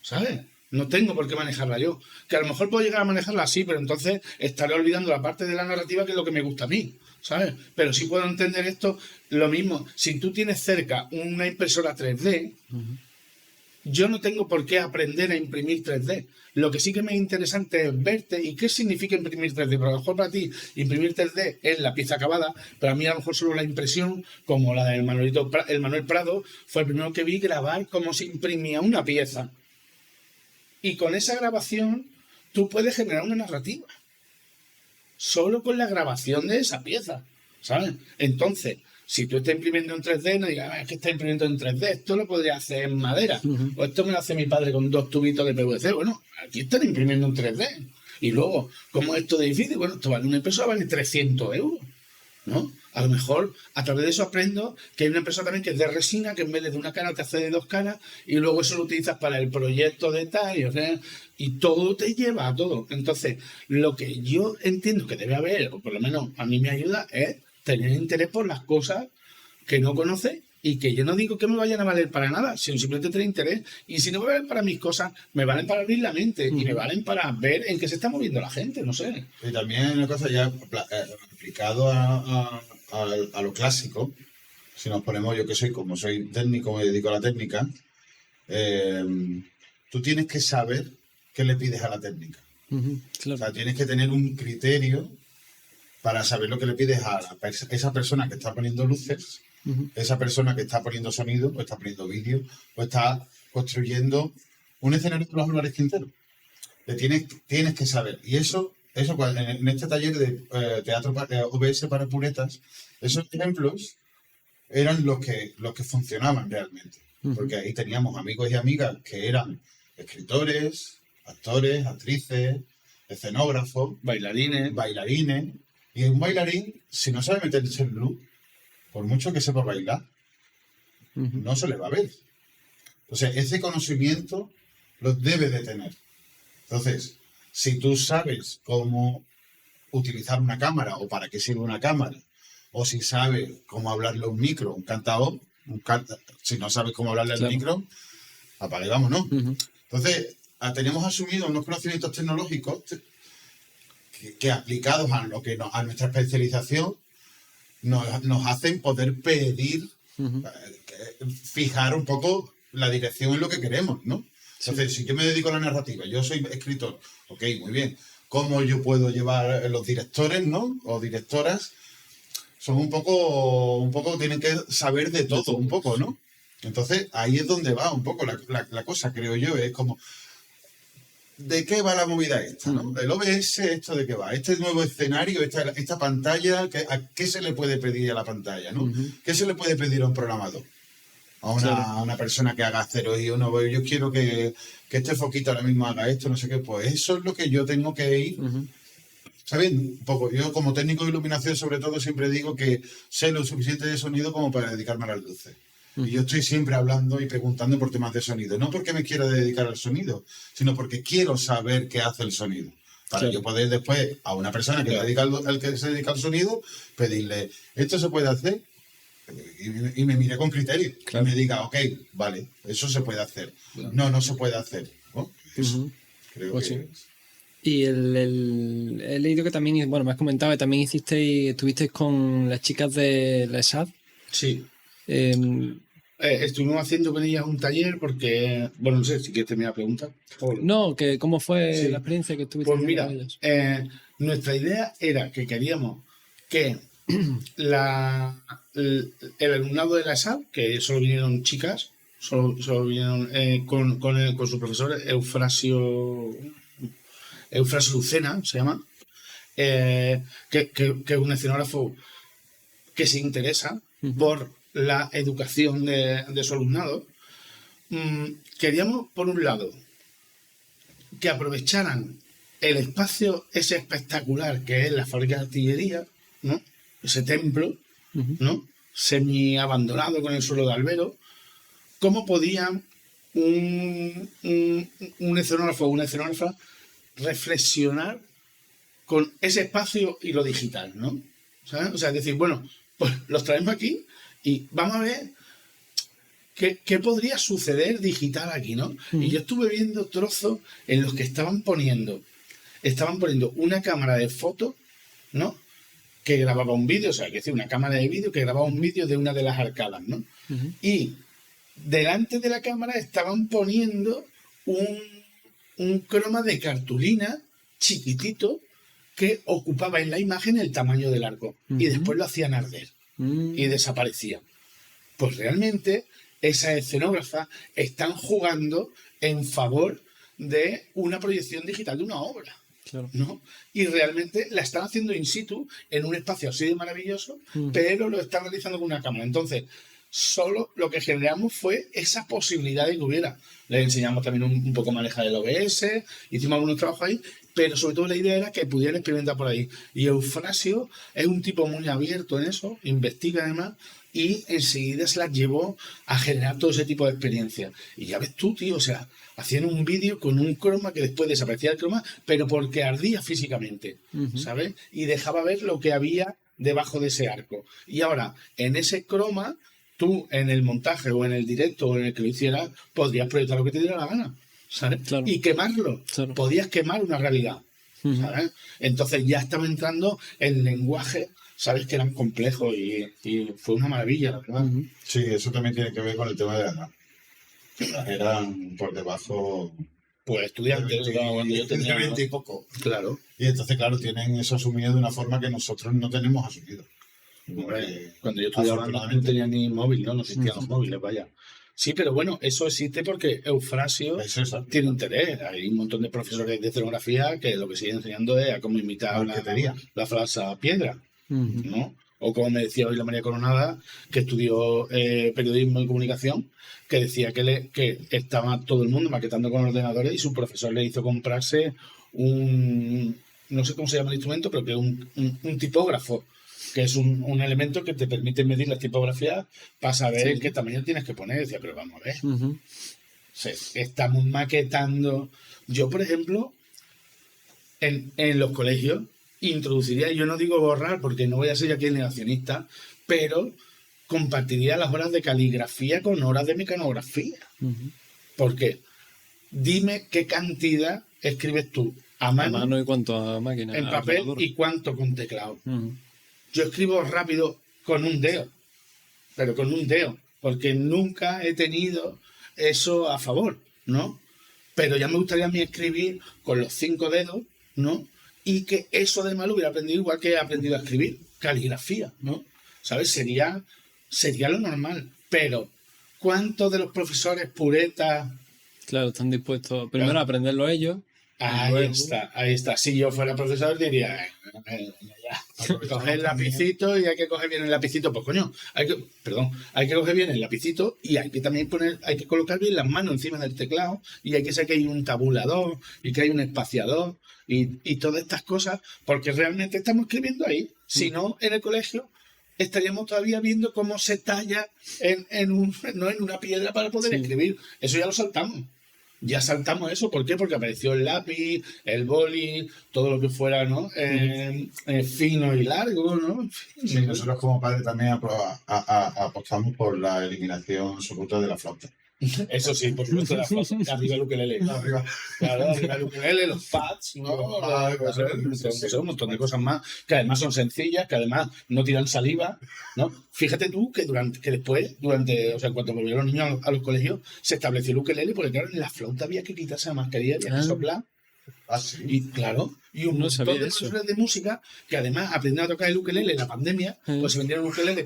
¿sabes? No tengo por qué manejarla yo. Que a lo mejor puedo llegar a manejarla así, pero entonces estaré olvidando la parte de la narrativa que es lo que me gusta a mí, ¿sabes? Pero sí puedo entender esto, lo mismo. Si tú tienes cerca una impresora 3D, yo no tengo por qué aprender a imprimir 3D. Lo que sí que me es interesante es verte y qué significa imprimir 3D. Pero a lo mejor para ti imprimir 3D es la pieza acabada, pero a mí a lo mejor solo la impresión, como la del el Manuel Prado, fue el primero que vi grabar cómo se imprimía una pieza. Y con esa grabación tú puedes generar una narrativa. Solo con la grabación de esa pieza, ¿sabes? Entonces, si tú estás imprimiendo en 3D, no digas, es que está imprimiendo en 3D, esto lo podría hacer en madera. O esto me lo hace mi padre con 2 tubitos de PVC. Bueno, aquí están imprimiendo en 3D. Y luego, ¿cómo es esto de difícil? Bueno, esto vale una impresora, vale 300 euros, ¿no? A lo mejor, a través de eso aprendo que hay una impresora también que es de resina, que en vez de una cara te hace de 2 caras, y luego eso lo utilizas para el proyecto de tal, y todo te lleva a todo. Entonces, lo que yo entiendo que debe haber, o por lo menos a mí me ayuda, es tener interés por las cosas que no conoces y que yo no digo que me vayan a valer para nada, sino simplemente tener interés. Y si no me valen para mis cosas, me valen para abrir la mente y me valen para ver en qué se está moviendo la gente, no sé. Y también hay una cosa ya aplicado a lo clásico. Si nos ponemos, yo que soy, como soy técnico, me dedico a la técnica, tú tienes que saber qué le pides a la técnica. Ujú, O claro. sea, tienes que tener un criterio para saber lo que le pides a esa persona que está poniendo luces, Ujú. esa persona que está poniendo sonido, o está poniendo vídeo, o está construyendo un escenario de los Álvarez Quintero. Le tienes que saber. Y eso en este taller de teatro OBS para puretas, esos ejemplos eran los que funcionaban realmente. Ujú. Porque ahí teníamos amigos y amigas que eran escritores, actores, actrices, escenógrafos, bailarines. Y un bailarín, si no sabe meterse en luz, por mucho que sepa bailar, Ujú. no se le va a ver. Entonces, ese conocimiento lo debes de tener. Entonces, si tú sabes cómo utilizar una cámara o para qué sirve una cámara, o si sabes cómo hablarle a un micro, un cantador, si no sabes cómo hablarle Claro. al micro, apague, vámonos. Ujú. Entonces, tenemos asumido unos conocimientos tecnológicos que aplicados a nuestra especialización nos hacen poder pedir, Ujú. fijar un poco la dirección en lo que queremos, ¿no? Sí. Entonces, si yo me dedico a la narrativa, yo soy escritor, ok, muy bien. ¿Cómo yo puedo llevar los directores, ¿no? O directoras? Son un poco, tienen que saber de todo, un poco, ¿no? Entonces, ahí es donde va un poco la cosa, creo yo. Es como, ¿de qué va la movida esta, no? El OBS, ¿esto de qué va? Este nuevo escenario, esta pantalla, ¿a qué se le puede pedir a la pantalla, no? Ujú. ¿Qué se le puede pedir a un programador? A Claro. una persona que haga 0 y 1, yo quiero que este foquito ahora mismo haga esto, no sé qué, pues eso es lo que yo tengo que ir. Ujú. ¿Sabes? Un poco, yo como técnico de iluminación sobre todo siempre digo que sé lo suficiente de sonido como para dedicarme a las luces. Y yo estoy siempre hablando y preguntando por temas de sonido. No porque me quiera dedicar al sonido, sino porque quiero saber qué hace el sonido. Para Claro. yo poder después a una persona que, que se dedica al sonido, pedirle, ¿esto se puede hacer? Y me mire con criterio. Claro. Y me diga, ok, vale, eso se puede hacer. No se puede hacer. ¿No? Eso Ujú. creo Pues que sí. Y he leído que también, bueno, me has comentado que también estuvisteis con las chicas de la ESAD. Sí. Eh, Estuvimos haciendo con ellas un taller porque, bueno, no sé si quieres terminar la pregunta. no, que ¿cómo fue Sí. la experiencia que estuviste Pues teniendo mira, con ellas? nuestra idea era que queríamos que el alumnado de la ESAD, que solo vinieron chicas, solo vinieron con su profesor Eufrasio Lucena, se llama, que es un escenógrafo que se interesa por la educación de su alumnado. Queríamos, por un lado, que aprovecharan el espacio ese espectacular que es la fábrica de artillería, ¿no? Ese templo, ¿no? Semi abandonado con el suelo de albero. ¿Cómo podían un escenógrafo o una escenógrafa reflexionar con ese espacio y lo digital, ¿no? ¿Sabes? O sea, decir, bueno, pues los traemos aquí y vamos a ver qué podría suceder digital aquí, ¿no? Y yo estuve viendo trozos en los que estaban poniendo una cámara de foto, ¿no? Que grababa un vídeo, o sea, que decir, una cámara de vídeo que grababa un vídeo de una de las arcadas, ¿no? Y delante de la cámara estaban poniendo un croma de cartulina chiquitito que ocupaba en la imagen el tamaño del arco. Y después lo hacían arder. Y desaparecía. Pues realmente esas escenógrafas están jugando en favor de una proyección digital de una obra. Claro. ¿No? Y realmente la están haciendo in situ en un espacio así de maravilloso, pero lo están realizando con una cámara. Entonces, solo lo que generamos fue esa posibilidad de que hubiera. Les enseñamos también un poco manejar el OBS, hicimos algunos trabajos ahí, pero sobre todo la idea era que pudieran experimentar por ahí. Y Eufrasio es un tipo muy abierto en eso, investiga además, y enseguida se las llevó a generar todo ese tipo de experiencias. Y ya ves tú, tío, o sea, hacían un vídeo con un croma que después desaparecía el croma, pero porque ardía físicamente, ¿sabes? Y dejaba ver lo que había debajo de ese arco. Y ahora, en ese croma, tú en el montaje o en el directo o en el que lo hicieras, podrías proyectar lo que te diera la gana, ¿sabes? Claro. Y quemarlo. Claro. Podías quemar una realidad, ¿sabes? Entonces ya estaba entrando el lenguaje, ¿sabes? Que eran complejos y fue una maravilla, la verdad. sí, eso también tiene que ver con el tema de la RAM. Eran por debajo Pues estudiantes, cuando yo tenía 20 y poco. Claro. Y entonces, claro, tienen eso asumido de una forma que nosotros no tenemos asumido. Porque, Cuando yo estudiaba no tenía ni móvil, no existían los móviles, vaya. Sí, pero bueno, eso existe porque Eufrasio tiene interés. Hay un montón de profesores de escenografía que lo que siguen enseñando es a cómo imitar la falsa piedra, ¿no? O como me decía hoy la María Coronada, que estudió periodismo y comunicación, que decía que estaba todo el mundo maquetando con ordenadores y su profesor le hizo comprarse no sé cómo se llama el instrumento, pero que es un tipógrafo, que es un elemento que te permite medir las tipografías para saber en qué tamaño tienes que poner. Decía, pero vamos a ver. Estamos maquetando. Yo, por ejemplo, en los colegios introduciría, yo no digo borrar porque no voy a ser ya aquí negacionista, pero compartiría las horas de caligrafía con horas de mecanografía. Porque dime qué cantidad escribes tú a mano y cuánto a máquina. En papel y cuánto con teclado. Yo escribo rápido con un dedo, pero con un dedo, porque nunca he tenido eso a favor, ¿no? Pero ya me gustaría a mí escribir con los 5 dedos, ¿no? Y que eso de lo hubiera aprendido igual que he aprendido a escribir, caligrafía, ¿no? ¿Sabes? Sería lo normal, pero ¿cuántos de los profesores puretas? Claro, están dispuestos primero a aprenderlo ellos. Ahí está. Si yo fuera profesor diría, ya, coger el lapicito y hay que coger bien el lapicito. Pues coño, hay que coger bien el lapicito y hay que también hay que colocar bien las manos encima del teclado y hay que saber que hay un tabulador y que hay un espaciador y todas estas cosas, porque realmente estamos escribiendo ahí. Si no, en el colegio estaríamos todavía viendo cómo se talla no en una piedra para poder escribir. Eso ya lo saltamos. Ya saltamos eso, ¿por qué? Porque apareció el lápiz, el boli, todo lo que fuera, ¿no? Fino y largo, ¿no? Sí, nosotros como padres también apostamos por la eliminación absoluta de la flauta. Eso sí, por supuesto, la flauta. Arriba el ukelele. Arriba el ukelele, los pads, ¿no? Un montón de cosas más, que además son sencillas, que además no tiran saliva, ¿no? Fíjate tú que después, o sea, cuando volvieron los niños a los colegios, se estableció el ukelele, porque claro, en la flauta había que quitarse la mascarilla, había que soplar. Sí. Y claro, y un montón de profesores de música que además aprendieron a tocar el ukelele en la pandemia, pues se vendieron un ukelele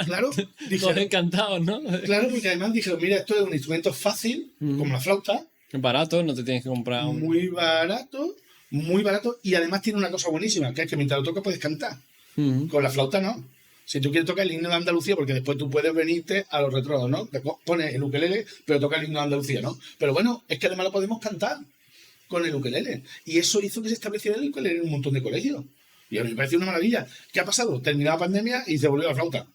claro, dijeron, encantados, ¿no? Claro, porque además dijeron, mira, esto es un instrumento fácil, como la flauta. Barato, no te tienes que comprar muy barato, y además tiene una cosa buenísima, que es que mientras lo tocas puedes cantar. Con la flauta no. Si tú quieres tocar el himno de Andalucía, porque después tú puedes venirte a los retrodos, ¿no? Te pones el ukelele, pero toca el himno de Andalucía, ¿no? Pero bueno, es que además lo podemos cantar con el ukelele. Y eso hizo que se estableciera el ukelele en un montón de colegios. Y a mí me parece una maravilla. ¿Qué ha pasado? Terminó la pandemia y se volvió la flauta.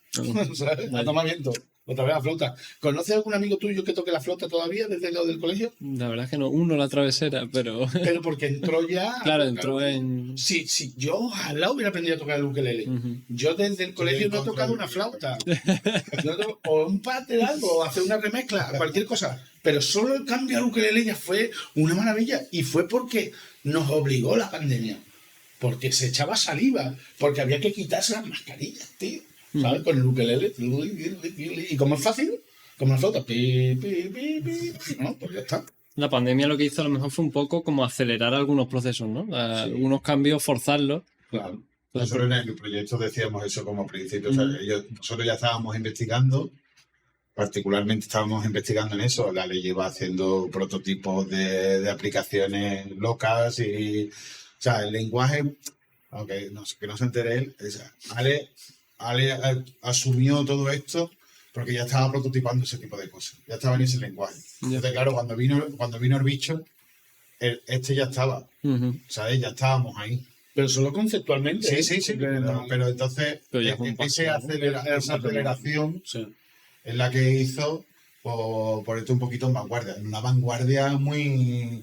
A tomar viento. Otra vez la flauta. ¿Conoces algún amigo tuyo que toque la flauta todavía desde lo del colegio? La verdad es que no. Uno la travesera, pero... Pero porque entró ya... Claro, entró en... Sí, yo ojalá hubiera aprendido a tocar el ukelele. Yo desde el colegio no he tocado una flauta. O un pater, algo, o hacer una remezcla, cualquier cosa. Pero solo el cambio al ukelele ya fue una maravilla. Y fue porque nos obligó la pandemia. Porque se echaba saliva. Porque había que quitarse las mascarillas, tío. ¿Sabes? Con el ukelele. Y como es fácil, como la flauta. No, pues ya está. La pandemia lo que hizo a lo mejor fue un poco como acelerar algunos procesos, ¿no? Algunos cambios, forzarlos. Claro. Nosotros en el proyecto decíamos eso como principio. O sea, nosotros ya estábamos investigando, particularmente estábamos investigando en eso. La ley lleva haciendo prototipos de aplicaciones locas y... O sea, el lenguaje, aunque que no se entere él, Ale asumió todo esto porque ya estaba prototipando ese tipo de cosas. Ya estaba en ese lenguaje. Entonces, claro, cuando vino el bicho, este ya estaba. ¿Sabes? Ya estábamos ahí. Pero solo conceptualmente. Sí. Pero entonces, esa aceleración es la que hizo por esto un poquito en vanguardia. En una vanguardia muy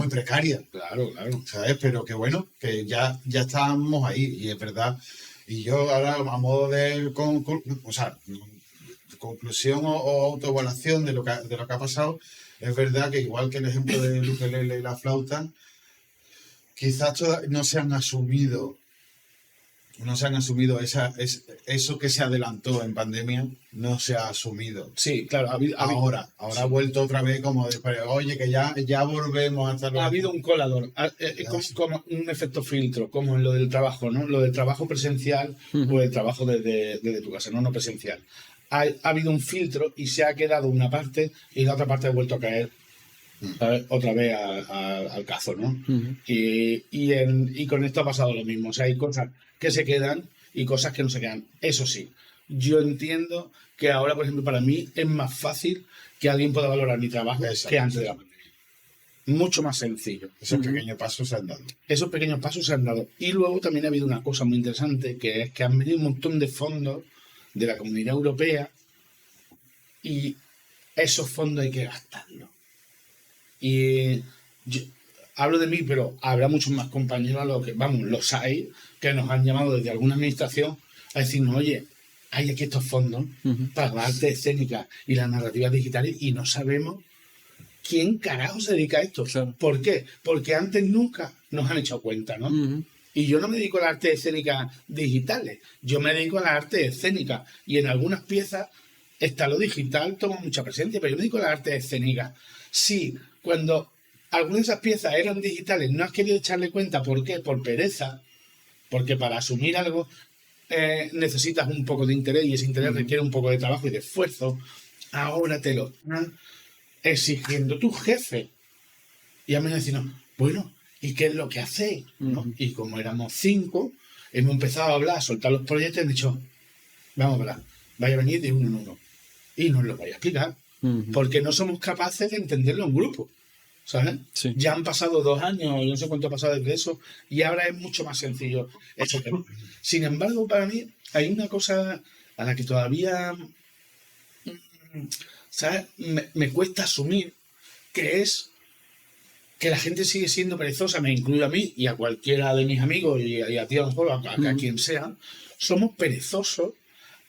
precaria. Claro. ¿Sabes? Pero que bueno, que ya estábamos ahí. Y es verdad. Y yo ahora, a modo de conclusión o autoevaluación de lo que ha pasado, es verdad que igual que el ejemplo del ukelele y la flauta, quizás no se han asumido no se han asumido eso que se adelantó en pandemia, no se ha asumido. Sí, claro. Ahora ha vuelto otra vez como de, pero, oye, que ya volvemos a estar... Ha habido un colador, como un efecto filtro, como en lo del trabajo, ¿no? Lo del trabajo presencial o el trabajo desde tu casa, no presencial. Ha habido un filtro y se ha quedado una parte y la otra parte ha vuelto a caer, ¿sabes? Otra vez al cazo, ¿no? Y con esto ha pasado lo mismo. O sea, hay cosas que se quedan y cosas que no se quedan. Eso sí, yo entiendo que ahora, por ejemplo, para mí es más fácil que alguien pueda valorar mi trabajo que antes de la pandemia. Mucho más sencillo. Esos pequeños pasos se han dado. Esos pequeños pasos se han dado. Y luego también ha habido una cosa muy interesante, que es que han venido un montón de fondos de la Comunidad Europea y esos fondos hay que gastarlos. Y yo hablo de mí, pero habrá muchos más compañeros, los hay, que nos han llamado desde alguna administración a decirnos, oye, hay aquí estos fondos para la arte escénica y las narrativas digitales y no sabemos quién carajo se dedica a esto. Claro. ¿Por qué? Porque antes nunca nos han hecho cuenta, ¿no? Y yo no me dedico a las artes escénicas digitales, yo me dedico a las artes escénicas y en algunas piezas lo digital toma mucha presencia, pero yo me dedico a las artes escénicas. Sí, cuando algunas de esas piezas eran digitales, no has querido echarle cuenta. ¿Por qué? Por pereza. Porque para asumir algo necesitas un poco de interés y ese interés requiere un poco de trabajo y de esfuerzo. Ahora te lo están exigiendo tu jefe. Y a mí me decían, bueno, ¿y qué es lo que hacéis? ¿No? Y como éramos 5, hemos empezado a hablar, a soltar los proyectos y han dicho, vamos a hablar, vaya a venir de uno en uno. Y nos lo vais a explicar. Porque no somos capaces de entenderlo en grupo. ¿Sabes? Sí. Ya han pasado 2 años, yo no sé cuánto ha pasado desde eso, y ahora es mucho más sencillo ese tema. Sin embargo, para mí hay una cosa a la que todavía, ¿sabes? Me cuesta asumir, que es que la gente sigue siendo perezosa, me incluyo a mí y a cualquiera de mis amigos y a ti a lo mejor, a quien sea, somos perezosos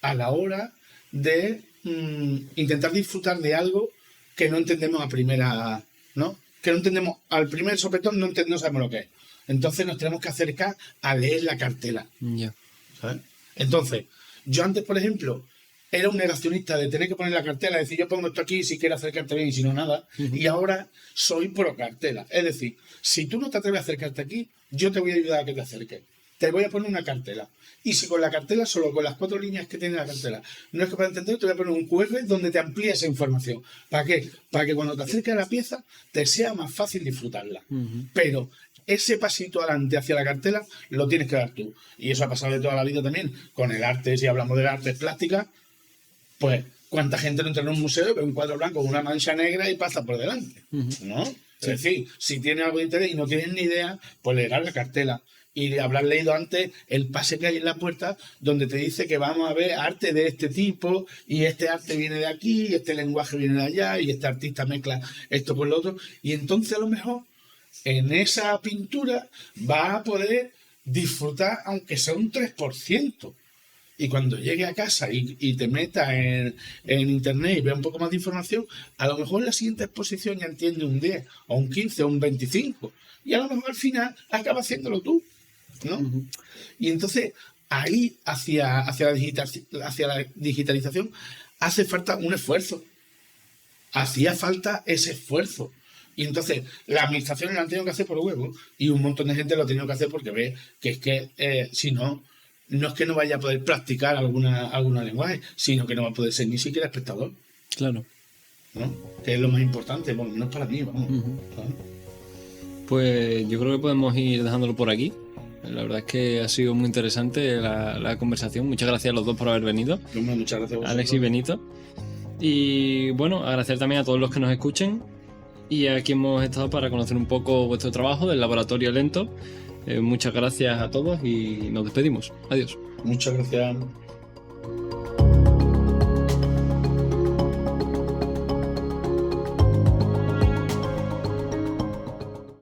a la hora de intentar disfrutar de algo que no entendemos a primera, ¿no? Que no entendemos, al primer sopetón no sabemos lo que es. Entonces nos tenemos que acercar a leer la cartela. Yeah. ¿Sabes? Entonces, yo antes, por ejemplo, era un negacionista de tener que poner la cartela, decir, yo pongo esto aquí si quiero acercarte bien y si no, nada. Y ahora soy pro cartela. Es decir, si tú no te atreves a acercarte aquí, yo te voy a ayudar a que te acerques. Te voy a poner una cartela. Y si con la cartela, solo con las 4 líneas que tiene la cartela, no es capaz de entender, te voy a poner un QR donde te amplíe esa información. ¿Para qué? Para que cuando te acerques a la pieza, te sea más fácil disfrutarla. Pero ese pasito adelante hacia la cartela lo tienes que dar tú. Y eso ha pasado de toda la vida también. Con el arte, si hablamos de artes plásticas, pues cuánta gente no entra en un museo, ve un cuadro blanco con una mancha negra y pasa por delante. ¿No? Sí. Es decir, si tienes algo de interés y no tienes ni idea, pues leerás la cartela. Y habrás leído antes el pase que hay en la puerta donde te dice que vamos a ver arte de este tipo y este arte viene de aquí y este lenguaje viene de allá y este artista mezcla esto con lo otro. Y entonces a lo mejor en esa pintura vas a poder disfrutar aunque sea un 3%. Y cuando llegue a casa y te metas en internet y veas un poco más de información, a lo mejor en la siguiente exposición ya entiende un 10 o un 15 o un 25. Y a lo mejor al final acaba haciéndolo tú, ¿no? Y entonces ahí hacia la digitalización hace falta un esfuerzo. Hacía falta ese esfuerzo. Y entonces las administraciones lo han tenido que hacer por huevo y un montón de gente lo ha tenido que hacer porque ve que es que si no, no es que no vaya a poder practicar alguna lenguaje, sino que no va a poder ser ni siquiera espectador. Claro. ¿No? Que es lo más importante, por lo menos para mí, vamos. Pues yo creo que podemos ir dejándolo por aquí. La verdad es que ha sido muy interesante la conversación. Muchas gracias a los dos por haber venido. Muchas gracias a vosotros. Alex y Benito. Y bueno, agradecer también a todos los que nos escuchen. Y aquí hemos estado para conocer un poco vuestro trabajo del Laboratorio Lento. Muchas gracias a todos y nos despedimos. Adiós. Muchas gracias.